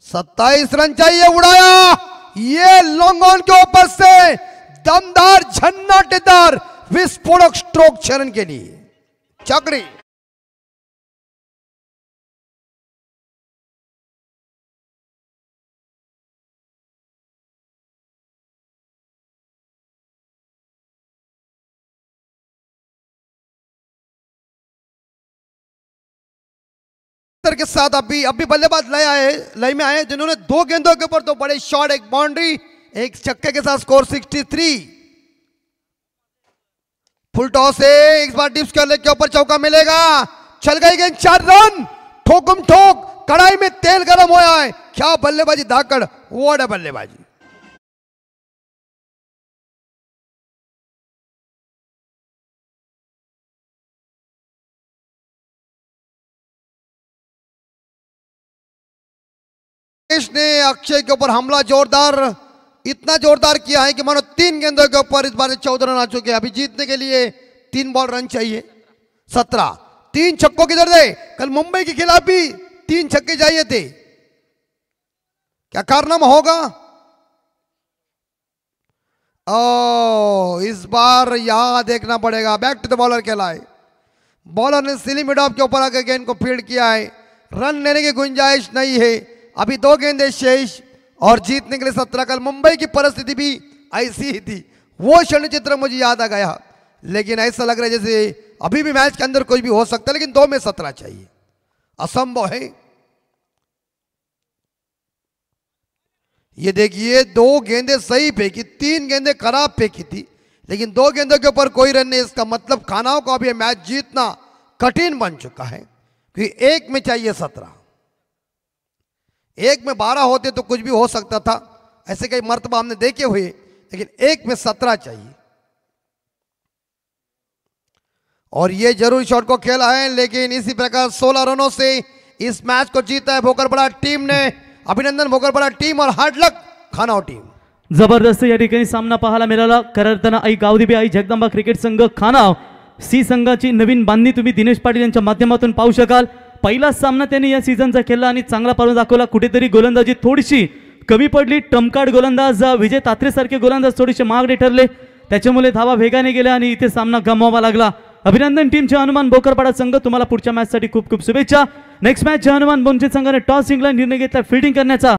27 रन चाहिए। उड़ाया, ये लॉन्ग ऑन के ऊपर से दमदार झन्नाटेदार विस्फोटक स्ट्रोक चरण के लिए चक्री। के साथ अभी बल्लेबाज लय में आए जिन्होंने 2 गेंदों के ऊपर 2 बड़े शॉट, एक बाउंड्री, एक छक्के के साथ स्कोर 63। फुल टॉस है, इस बार डिप्स के लेग के ऊपर चौका मिलेगा। चल गई गेंद, 4 रन। ठोकम ठोक, कढ़ाई में तेल गर्म होया है। क्या बल्लेबाजी धाकड़, व्हाट है बल्लेबाजी। ने अक्षय के ऊपर हमला जोरदार, इतना जोरदार किया है कि मानो 3 गेंदों के ऊपर इस बार 14 रन आ चुके हैं। अभी जीतने के लिए 3 बॉल रन चाहिए। 17, 3 छक्कों की जरूरत है। कल मुंबई के खिलाफ भी 3 छक्के चाहिए थे। क्या कारनामा होगा? इस बार यहां देखना पड़ेगा। बैक टू द बॉलर कहलाए। बॉलर ने सिली मिड ऑफ के ऊपर आकर गेंद को फील्ड किया है। रन लेने की गुंजाइश नहीं है। अभी 2 गेंदें शेष और जीतने के लिए 17। कल मुंबई की परिस्थिति भी ऐसी ही थी। वो क्षण चित्र मुझे याद आ गया, लेकिन ऐसा लग रहा है जैसे अभी भी मैच के अंदर कुछ भी हो सकता है, लेकिन 2 में 17 चाहिए, असंभव है। ये देखिए, 2 गेंदें सही फेंकी, 3 गेंदें खराब फेंकी थी, लेकिन 2 गेंदों के ऊपर कोई रन नहीं। इसका मतलब खानाओं को अभी मैच जीतना कठिन बन चुका है, क्योंकि 1 में चाहिए 17। 1 में 12 होते तो कुछ भी हो सकता था, ऐसे कई मर्तबा हमने देखे हुए, लेकिन 1 में 17 चाहिए। और ये जरूर शॉट को खेला है, लेकिन इसी प्रकार 16 रनों से इस मैच को जीता है भोकरपड़ा टीम ने। अभिनंदन भोकरपड़ा टीम और हार्ड लक खानाव टीम। जबरदस्त या ठिकाणी सामना पाहायला मिळाला. करताना आई गावदेवी आई जगदंबा क्रिकेट संघ खानाव सी संघाची नवीन बांधणी तुम्ही दिनेश पाटील यांच्या माध्यमातून पाहू शकाल. पहिला सामना त्यांनी या सीझनचा खेळला आणि चांगला पारून दाखवला. कुठेतरी गोलंदाजी थोडीशी कमी पडली. ट्रम्पकार्ड गोलंदाज विजय तात्रे सारखे गोलंदाज थोडेसे महागडे ठरले, त्याच्यामुळे धावा वेगाने गेल्या आणि इथे सामना गमवावा लागला. अभिनंदन टीमचे हनुमान भोकरपाडा संघ, तुम्हाला पुढच्या मॅचसाठी खूप खूप शुभेच्छा. नेक्स्ट मॅच हनुमान बोनचे संघाने टॉस जिंकला, निर्णय घेतला फिल्डिंग करण्याचा.